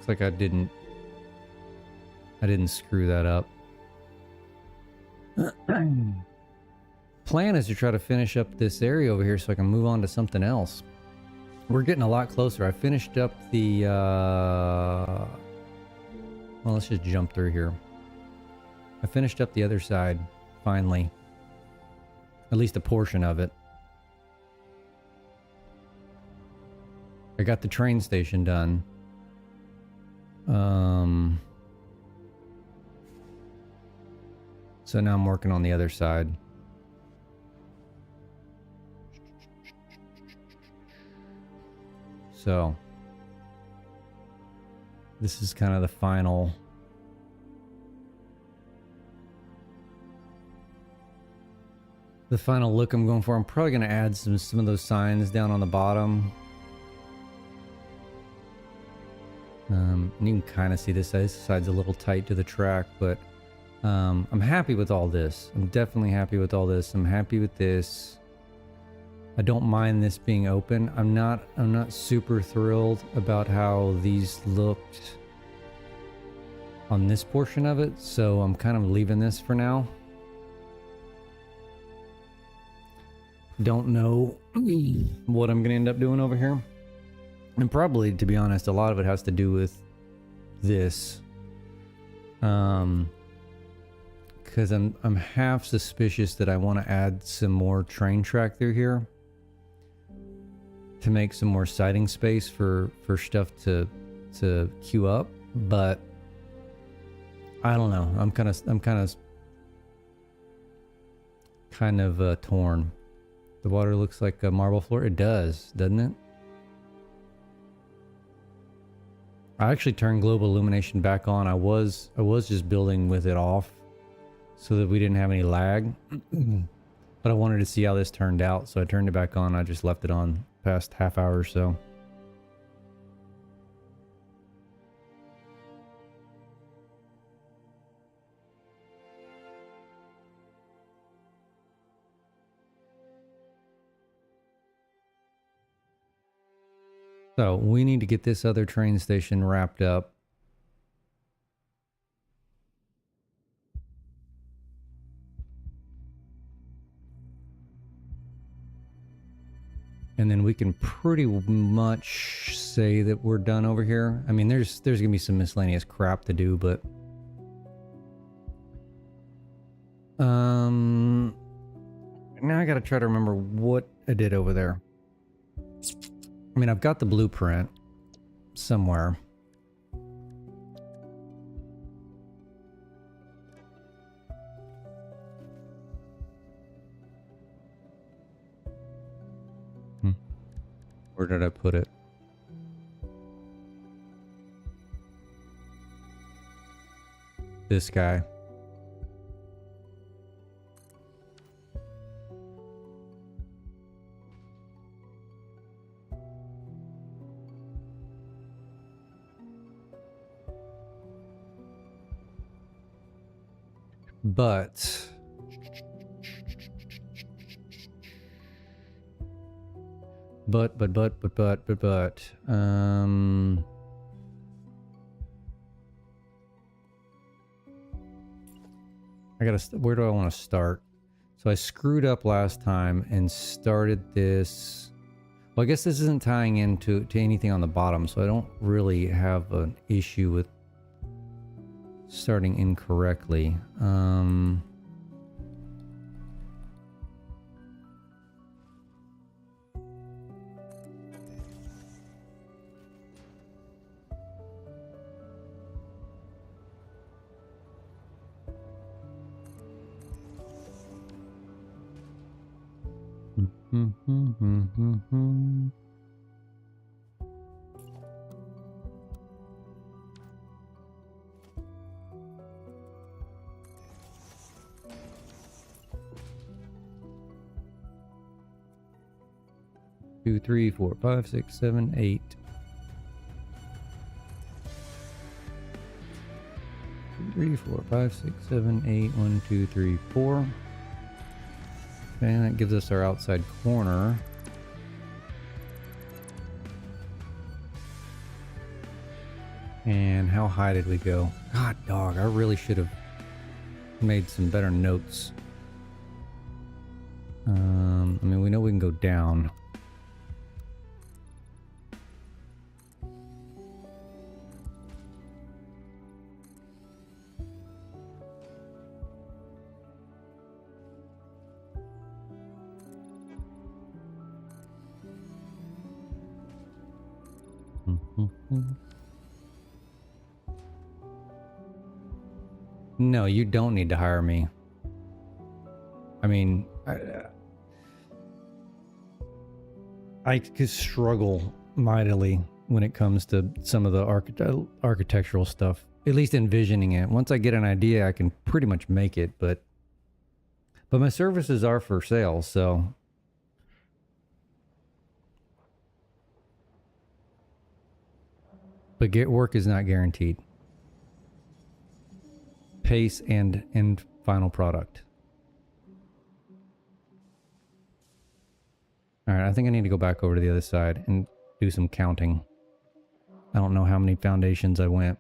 Looks like I didn't screw that up. Plan is to try to finish up this area over here so I can move on to something else. We're getting a lot closer. I finished up the well, let's just jump through here. I finished up the other side finally. At least a portion of it. I got the train station done. So now I'm working on the other side. So this is kind of the final look I'm going for. I'm probably going to add some of those signs down on the bottom. You can kind of see this side's a little tight to the track, but I'm happy with all this. I'm definitely happy with all this. I'm happy with this. I don't mind this being open. I'm not super thrilled about how these looked on this portion of it, so I'm kind of leaving this for now. Don't know what I'm gonna end up doing over here. And probably, to be honest, a lot of it has to do with this. Because I'm half suspicious that I want to add some more train track through here to make some more siding space for stuff to queue up, but I don't know. I'm kind of torn. The water looks like a marble floor. It does, doesn't it? I actually turned global illumination back on. I was just building with it off so that we didn't have any lag. But I wanted to see how this turned out, so I turned it back on. I just left it on past half hour or so. So we need to get this other train station wrapped up. And then we can pretty much say that we're done over here. I mean, there's gonna be some miscellaneous crap to do, but now I gotta try to remember what I did over there. I mean, I've got the blueprint somewhere. Where did I put it? This guy. But I gotta, where do I want to start? So I screwed up last time and started this. Well, I guess this isn't tying into anything on the bottom, so I don't really have an issue with starting incorrectly. Two, three, 4, 5, 6, 7, 8. 2, 3, 4, 5, 6, 7, 8. 1, 2, 3, 4. Okay, that gives us our outside corner. And how high did we go? God dog, I really should have made some better notes. I mean, we know we can go down. No, you don't need to hire me. I mean, I could struggle mightily when it comes to some of the architectural stuff. At least envisioning it. Once I get an idea, I can pretty much make it, but my services are for sale, so. But work is not guaranteed. Pace and final product. All right, I think I need to go back over to the other side and do some counting. I don't know how many foundations I went.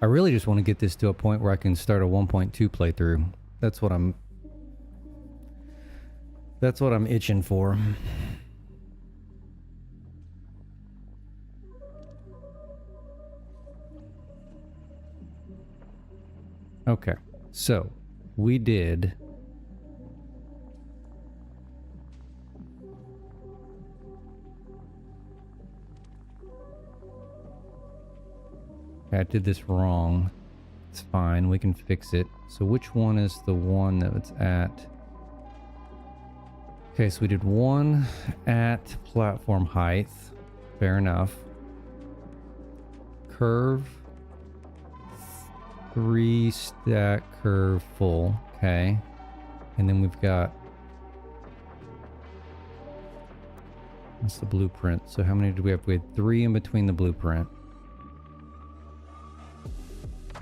I really just want to get this to a point where I can start a 1.2 playthrough. That's what I'm itching for. Okay, so we did I did this wrong. It's fine, we can fix it. So which one is the one that it's at? Okay, so we did one at platform height. Fair enough. Curve. 3 stack curve full. Okay. And then we've got... That's the blueprint. So how many do we have? We had 3 in between the blueprint.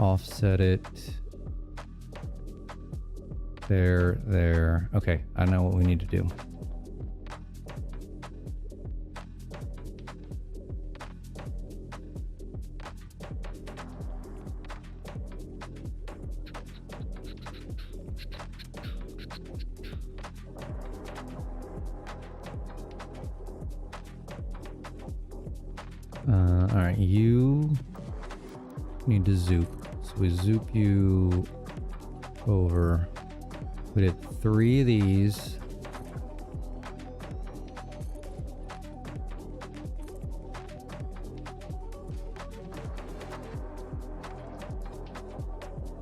Offset it. There. Okay, I know what we need to do. Alright, you need to zoop. So we zoop you over. We did 3 of these.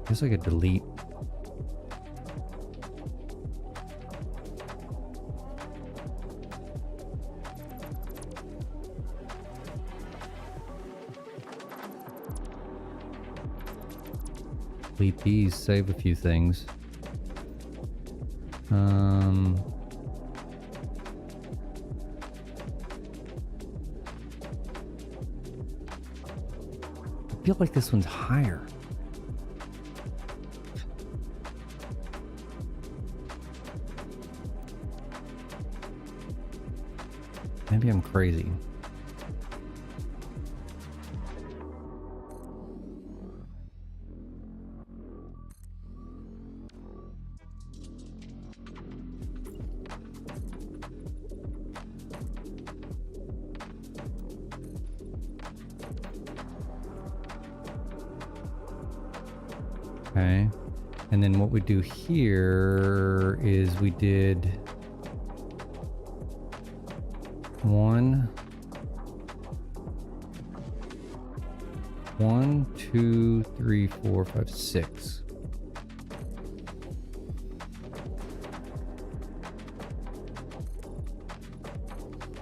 Guess I could delete. Delete these, save a few things. I feel like this one's higher. Maybe I'm crazy. Okay, and then what we do here is we did 1, 2, 3, 4, 5, 6.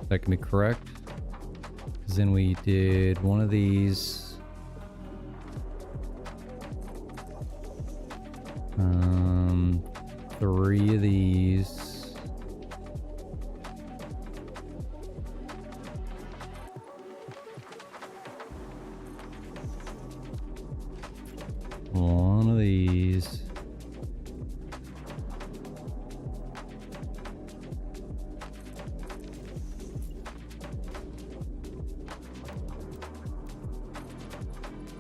That can be correct, because then we did 1 of these. 3 of these. One of these.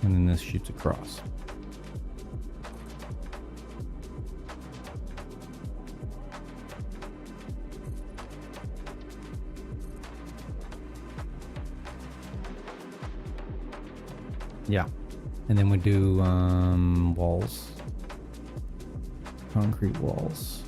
And then this shoots across. Yeah, and then we do walls, concrete walls.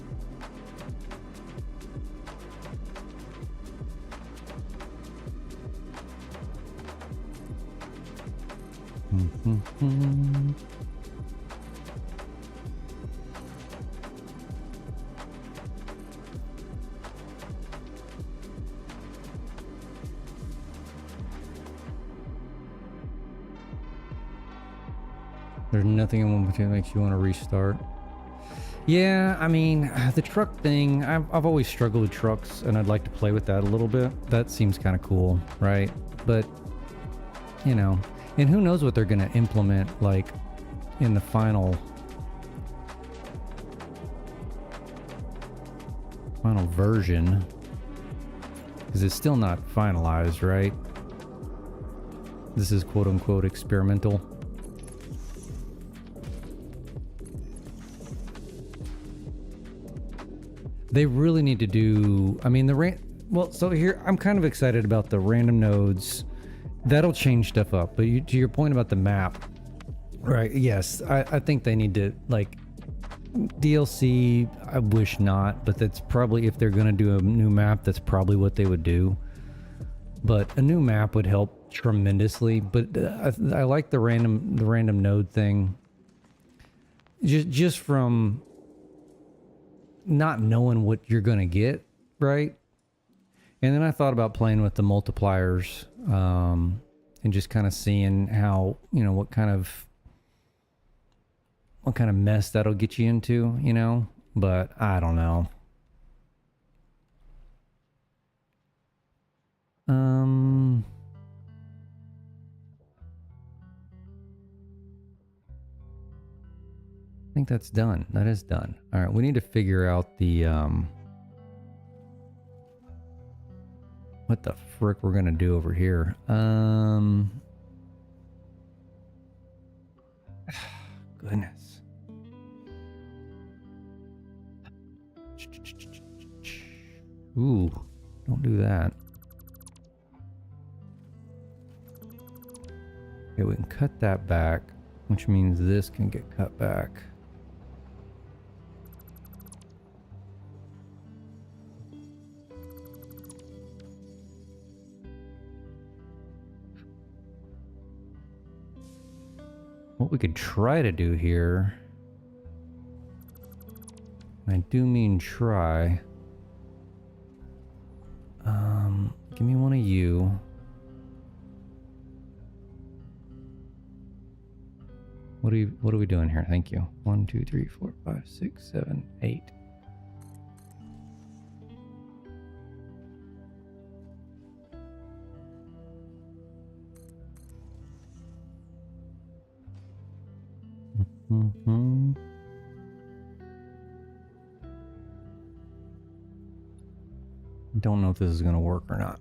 There's nothing in 1.2 that makes you want to restart. Yeah, I mean, the truck thing, I've always struggled with trucks, and I'd like to play with that a little bit. That seems kind of cool, right? But, you know, and who knows what they're going to implement, like, in the final version. Because it's still not finalized, right? This is quote-unquote experimental. They really need to do, I mean, well, so here, I'm kind of excited about the random nodes. That'll change stuff up. But to your point about the map, right? Yes, I think they need to, like, DLC, I wish not, but that's probably, if they're going to do a new map, that's probably what they would do. But a new map would help tremendously. But I like the random node thing. Just from not knowing what you're going to get, right? And then I thought about playing with the multipliers, and just kind of seeing how, you know, what kind of mess that'll get you into, you know? But I don't know. think that's done. That is done. All right, we need to figure out the what the frick we're gonna do over here. Goodness. Ooh, don't do that. Okay, we can cut that back, which means this can get cut back. What we could try to do here, and I do mean try, give me one of you. What are we doing here? Thank you. 1, 2, 3, 4, 5, 6, 7, 8. Mm-hmm. Don't know if this is going to work or not.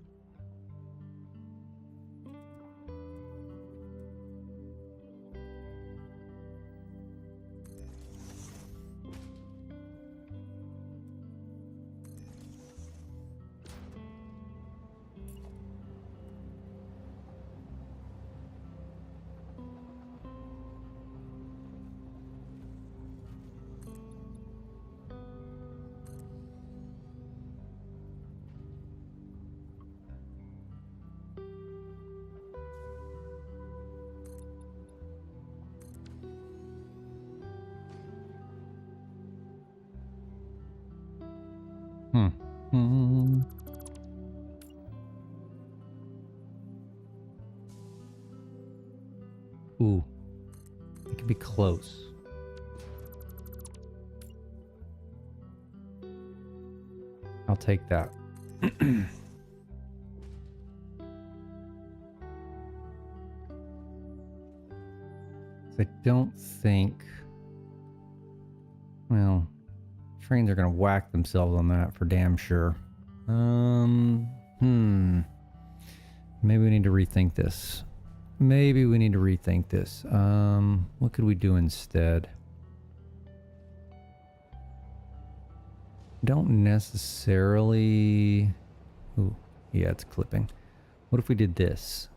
Hmm. Ooh, it could be close. I'll take that. I don't think, well, trains are gonna whack themselves on that for damn sure. Maybe we need to rethink this. What could we do instead? Don't necessarily... Ooh, yeah, it's clipping. What if we did this?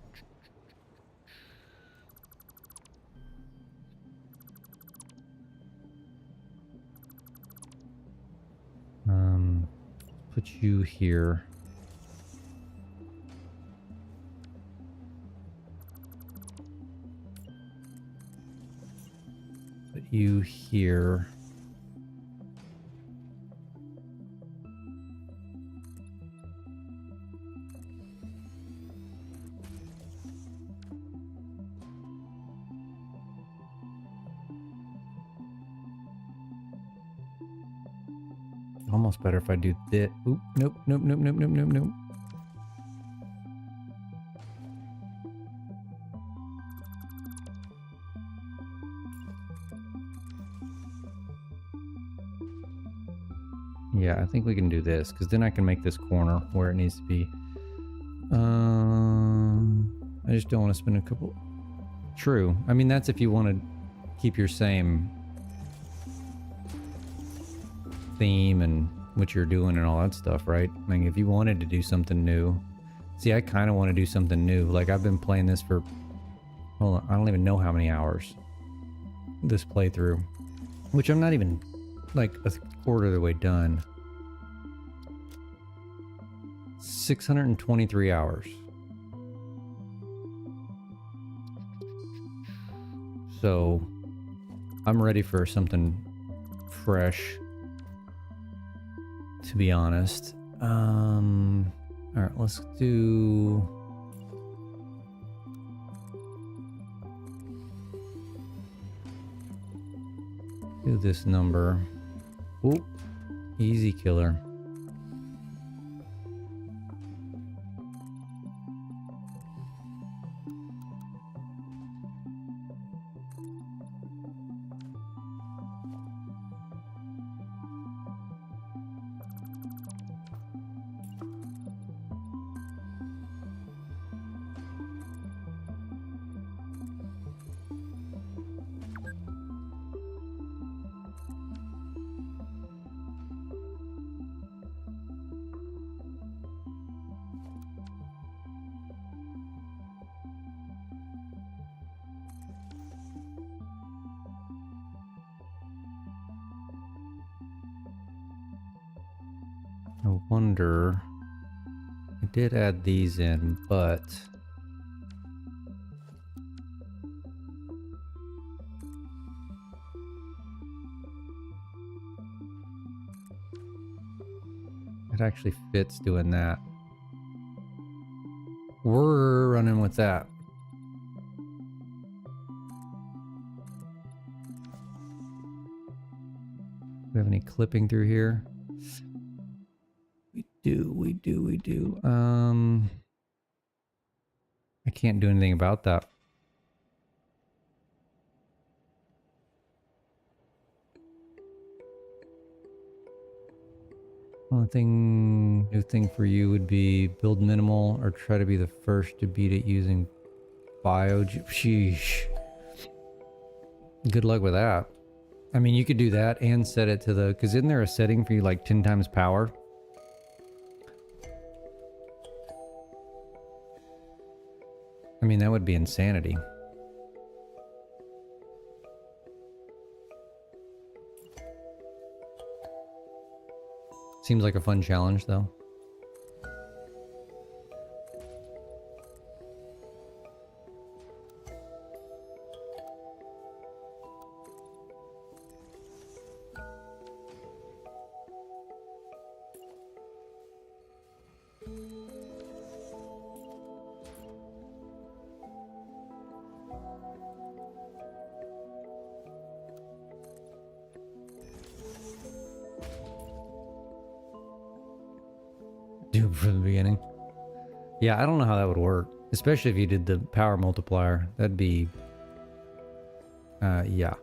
Put you here. Put you here. Almost better if I do this. Oop, nope. Yeah, I think we can do this, because then I can make this corner where it needs to be. I just don't want to spend a couple... True. I mean, that's if you want to keep your same theme and what you're doing and all that stuff, right? I mean, if you wanted to do something new... See, I kind of want to do something new. Like, I've been playing this for... Hold on, I don't even know how many hours. This playthrough. Which I'm not even, like, a quarter of the way done. 623 hours. So, I'm ready for something fresh, to be honest. Alright, let's do... Do this number. Oop. Easy killer. I wonder... I did add these in, but... it actually fits doing that. We're running with that. Do we have any clipping through here? We do. I can't do anything about that. Only thing, new thing for you would be build minimal or try to be the first to beat it using sheesh. Good luck with that. I mean, you could do that and set it to the, because isn't there a setting for you like 10 times power? I mean, that would be insanity. Seems like a fun challenge, though. Do it from the beginning. Yeah, I don't know how that would work. Especially if you did the power multiplier. That'd be... yeah.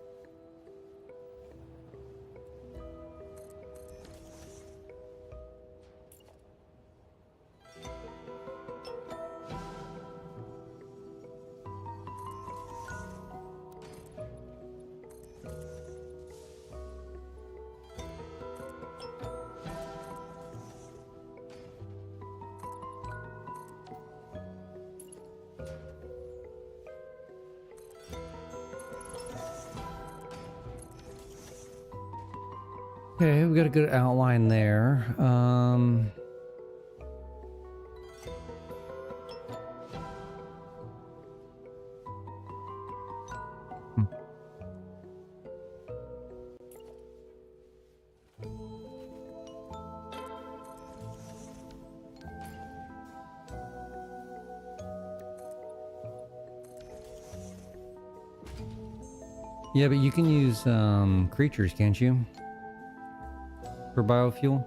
Okay, we got a good outline there. Yeah, but you can use creatures, can't you? For biofuel?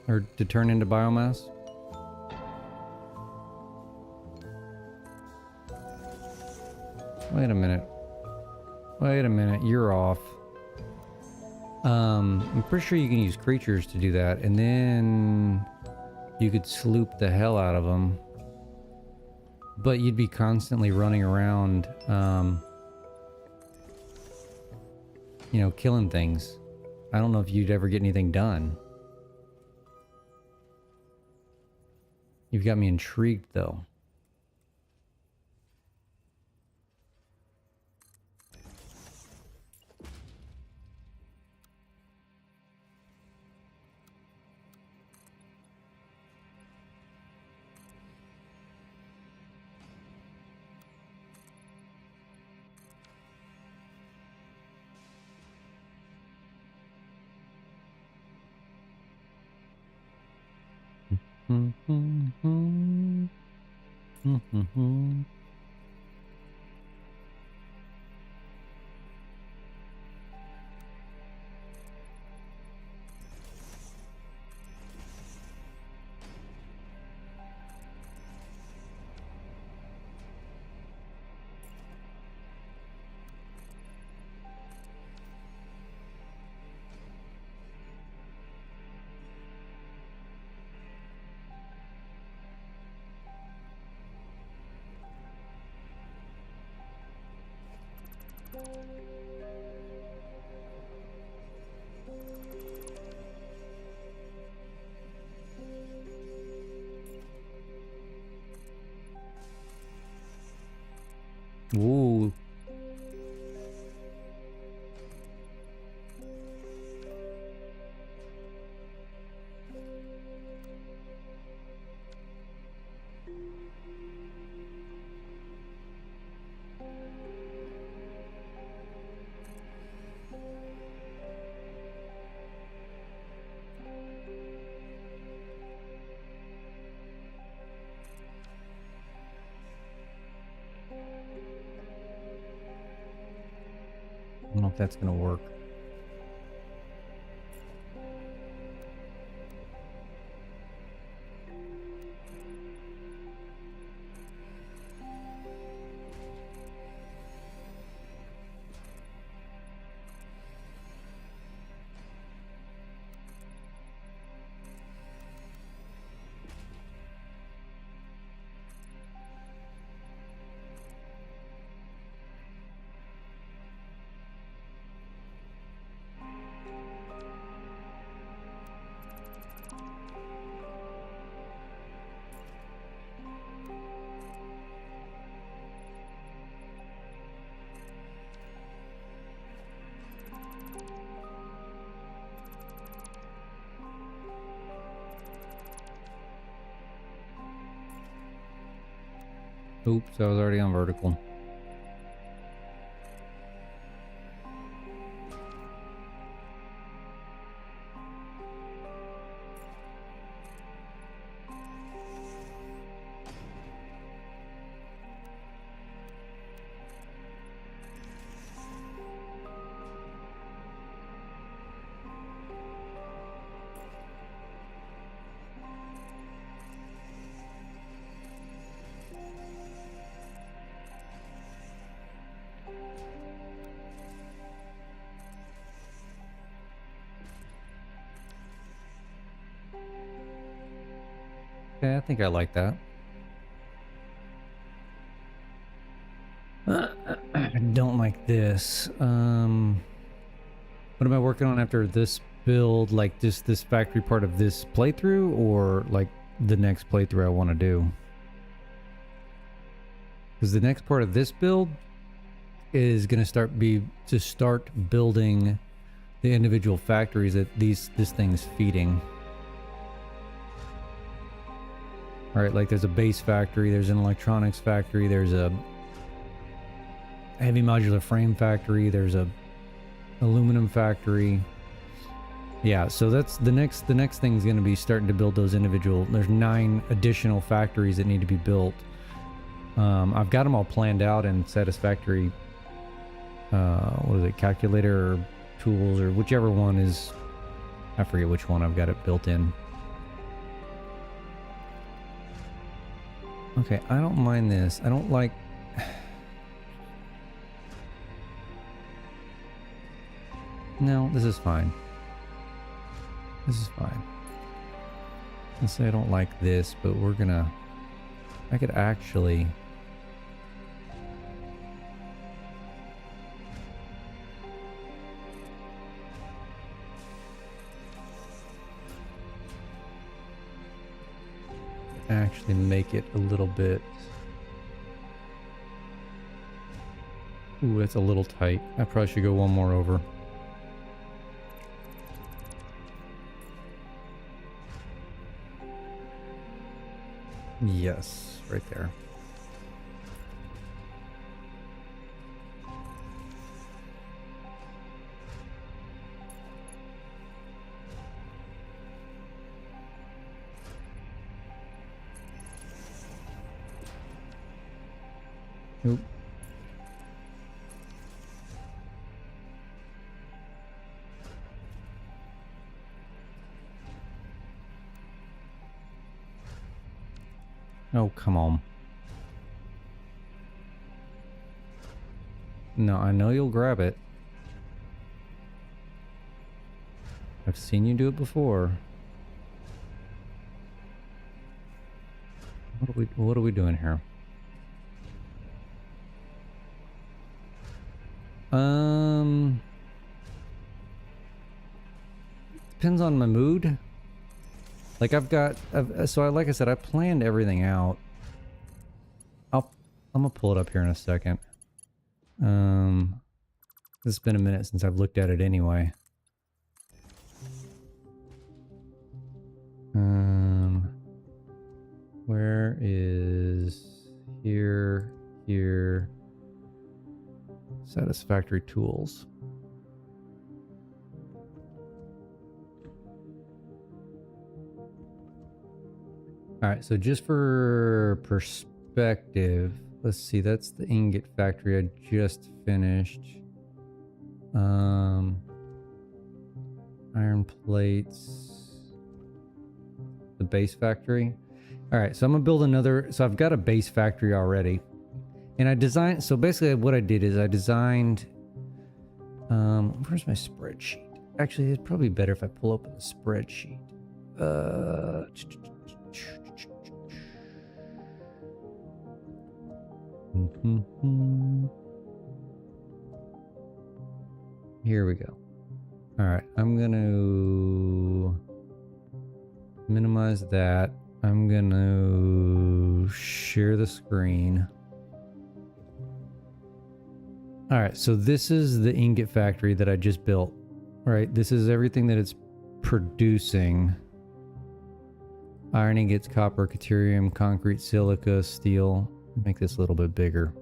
Or to turn into biomass? Wait a minute. Wait a minute, you're off. I'm pretty sure you can use creatures to do that, and then you could sloop the hell out of them. But you'd be constantly running around, you know, killing things. I don't know if you'd ever get anything done. You've got me intrigued, though. Ooh. that's gonna work. Oops, I was already on vertical. Okay, I think I like that. I don't like this. What am I working on after this build? Like just this factory part of this playthrough, or like the next playthrough I want to do? Because the next part of this build is going to start building the individual factories that this thing's feeding. All right, like there's a base factory, there's an electronics factory, there's a heavy modular frame factory, there's a aluminum factory. Yeah, so that's the next thing is going to be starting to build those individual. There's 9 additional factories that need to be built. I've got them all planned out in Satisfactory. What is it, calculator or tools, or whichever one is, I forget which one I've got it built in. Okay, I don't mind this. I don't like... No, this is fine. This is fine. Let's say I don't like this, but we're gonna... I could actually... actually make it a little bit... Ooh, that's a little tight. I probably should go one more over. Yes, right there. Oop. Oh, come on. No, I know you'll grab it. I've seen you do it before. What are we doing here? Depends on my mood. Like like I said, I planned everything out. I'm gonna pull it up here in a second. It's been a minute since I've looked at it anyway. Where is here, Satisfactory tools. Alright, so just for perspective, let's see, that's the ingot factory I just finished. Iron plates. The base factory. All right, so I'm gonna build another. So I've got a base factory already, and I designed. So basically, what I did is I designed. Where's my spreadsheet? Actually, it's probably better if I pull up the spreadsheet. Here we go. All right, I'm gonna minimize that. I'm gonna share the screen. All right, so this is the ingot factory that I just built, right? This is everything that it's producing. Iron ingots, copper, deuterium, concrete, silica, steel. Make this a little bit bigger.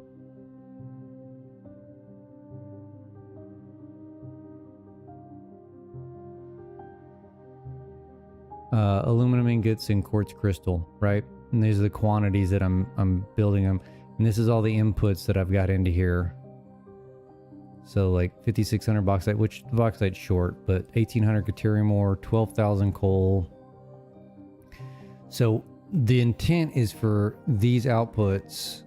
Aluminum ingots and quartz crystal, right? And these are the quantities that I'm building them. And this is all the inputs that I've got into here. So like 5,600 bauxite, which the bauxite's short, but 1,800 deuterium ore, 12,000 coal. So the intent is for these outputs.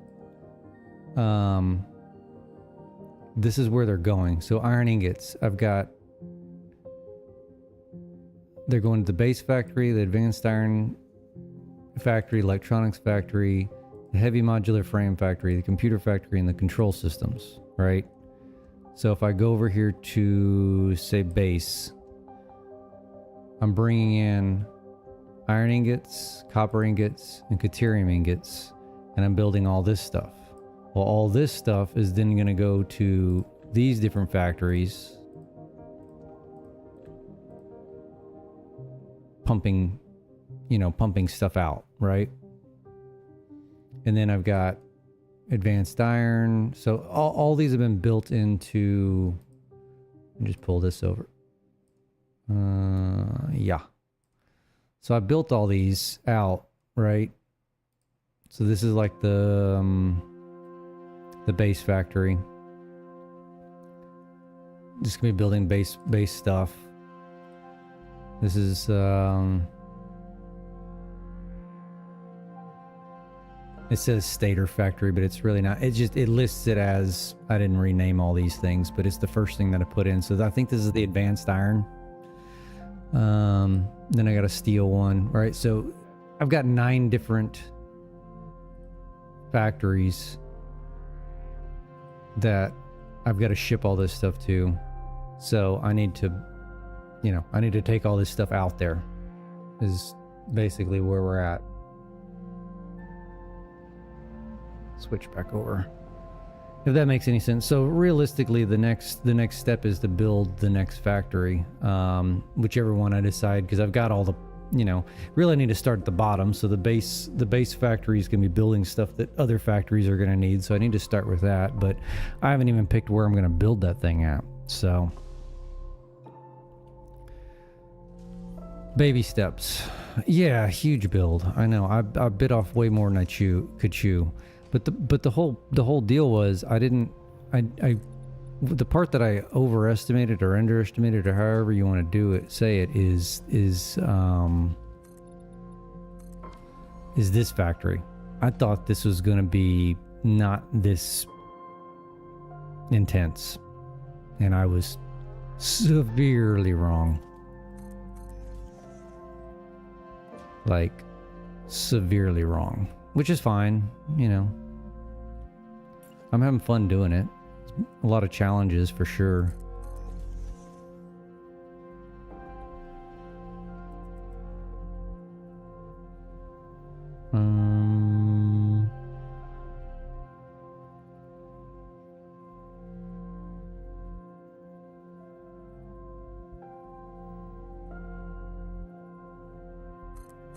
This is where they're going. So iron ingots, I've got. They're going to the base factory, the advanced iron factory, electronics factory, the heavy modular frame factory, the computer factory, and the control systems, right? So if I go over here to, say, base, I'm bringing in iron ingots, copper ingots, and deuterium ingots, and I'm building all this stuff. Well, all this stuff is then going to go to these different factories, pumping stuff out, right? And then I've got advanced iron. So all these have been built into. Let me just pull this over. Yeah. So I built all these out, right? So this is like the base factory. Just gonna be building base stuff. This is it says stator factory, but it's really not. It lists it as, I didn't rename all these things, but it's the first thing that I put in. So I think this is the advanced iron. Then I got a steel one, right? So I've got 9 different factories that I've got to ship all this stuff to. So I need to take all this stuff out there, is basically where we're at. Switch back over, if that makes any sense. So realistically, the next step is to build the next factory, whichever one I decide, because I've got all the, really I need to start at the bottom. So the base factory is going to be building stuff that other factories are going to need. So I need to start with that, but I haven't even picked where I'm going to build that thing at. So baby steps. Yeah, huge build. I know. I bit off way more than I could chew. But the whole deal was the part that I overestimated or underestimated, or however you want to say it, is this factory. I thought this was going to be not this intense, and I was severely wrong. Like, severely wrong, which is fine, I'm having fun doing it. A lot of challenges for sure.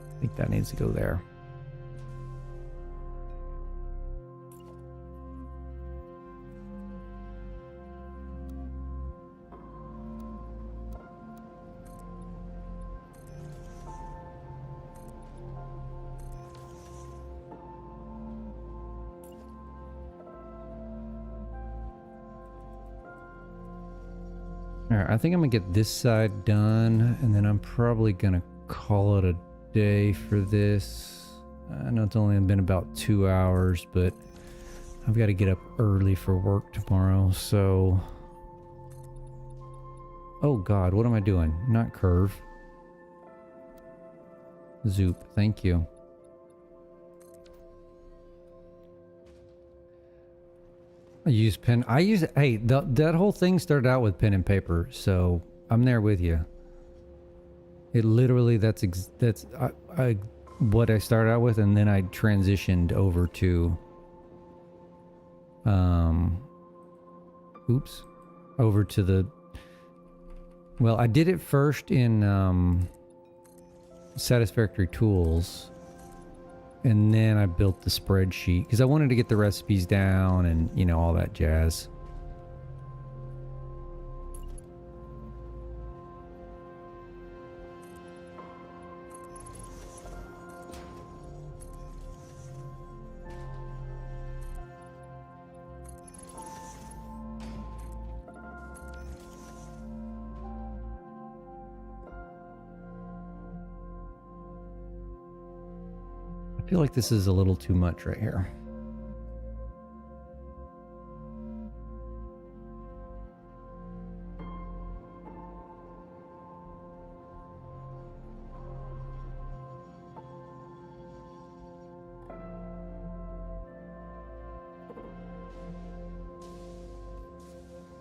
I think that needs to go there. Alright, I think I'm gonna get this side done, and then I'm probably gonna call it a day for this. I know it's only been about 2 hours, but I've got to get up early for work tomorrow, so... Oh god, what am I doing? Not curve. Zoop, thank you. I use pen. Hey, that whole thing started out with pen and paper, so I'm there with you. It literally, that's what I started out with, and then I transitioned over to, over to the, well, I did it first in, Satisfactory tools, and then I built the spreadsheet because I wanted to get the recipes down and, you know, all that jazz. I feel like this is a little too much right here.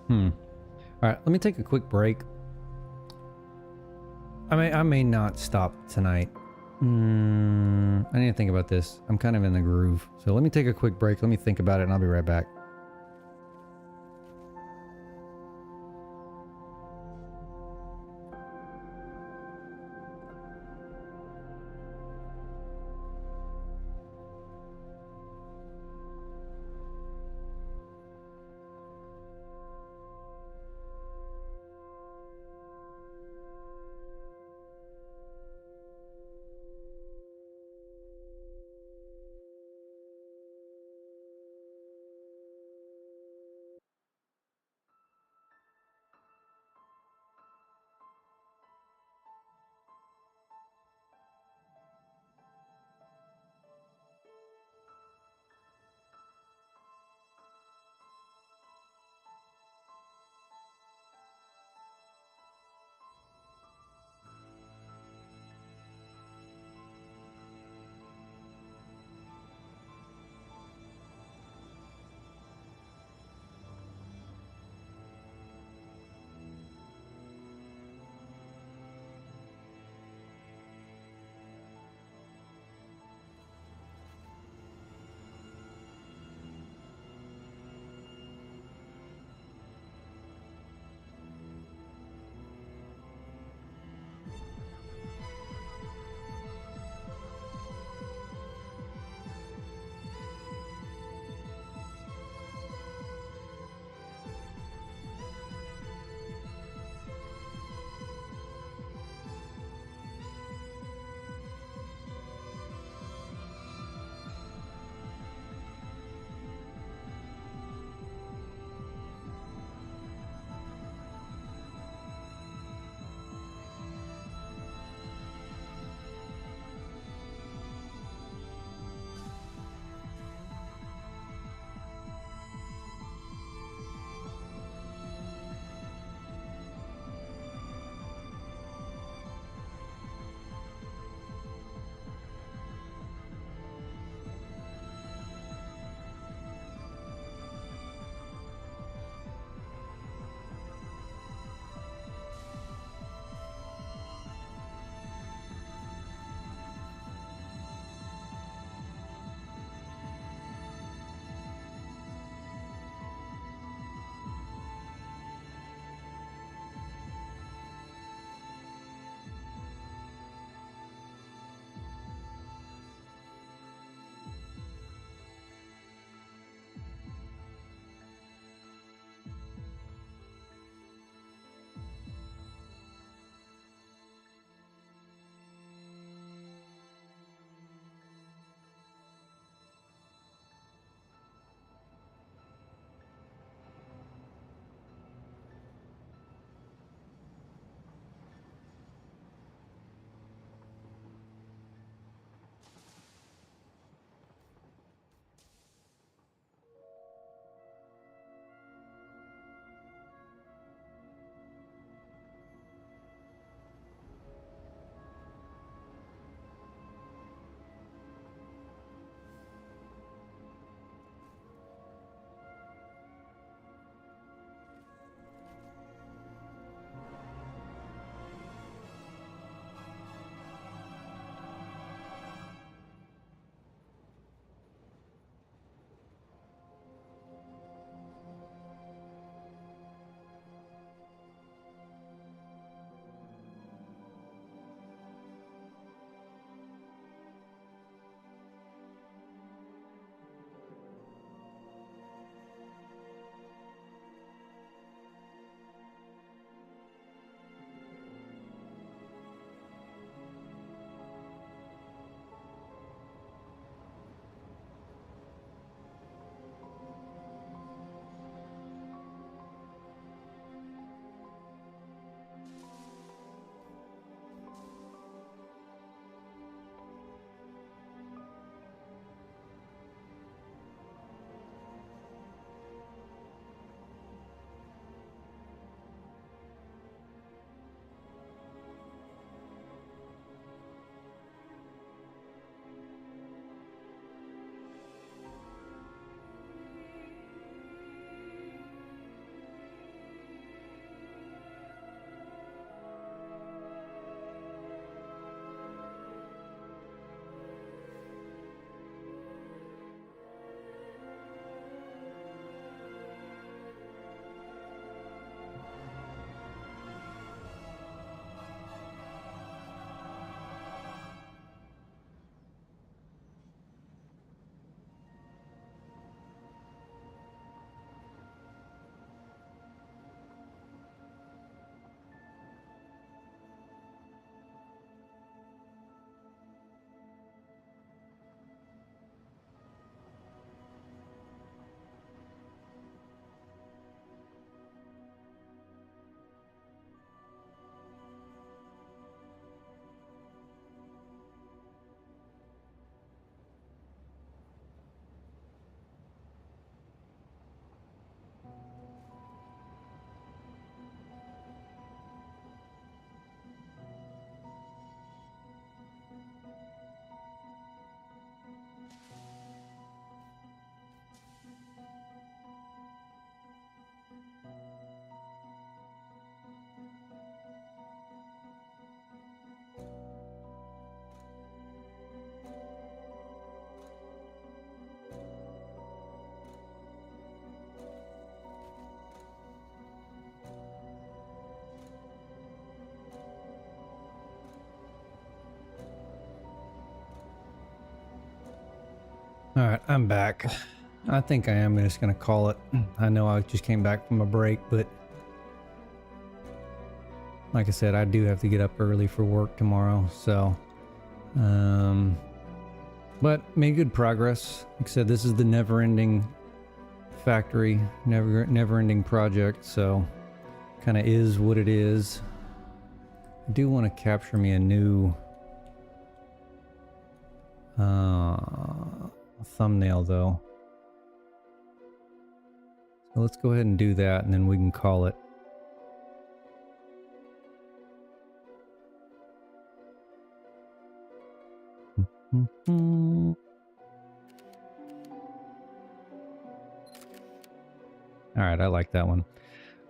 All right, let me take a quick break. I may not stop tonight. I need to think about this. I'm kind of in the groove. So let me take a quick break. Let me think about it and I'll be right back. All right, I'm back. I think I am just gonna call it. I know I just came back from a break, but like I said, I do have to get up early for work tomorrow, so but made good progress. Like I said, this is the never-ending factory, never-ending project, so kind of is what it is. I do want to capture me a new thumbnail though. So let's go ahead and do that, and then we can call it. All right, I like that one.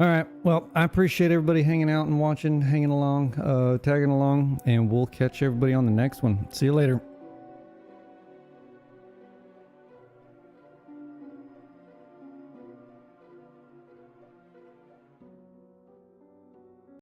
All right, well, I appreciate everybody hanging out and watching, hanging along, tagging along, and we'll catch everybody on the next one. See you later.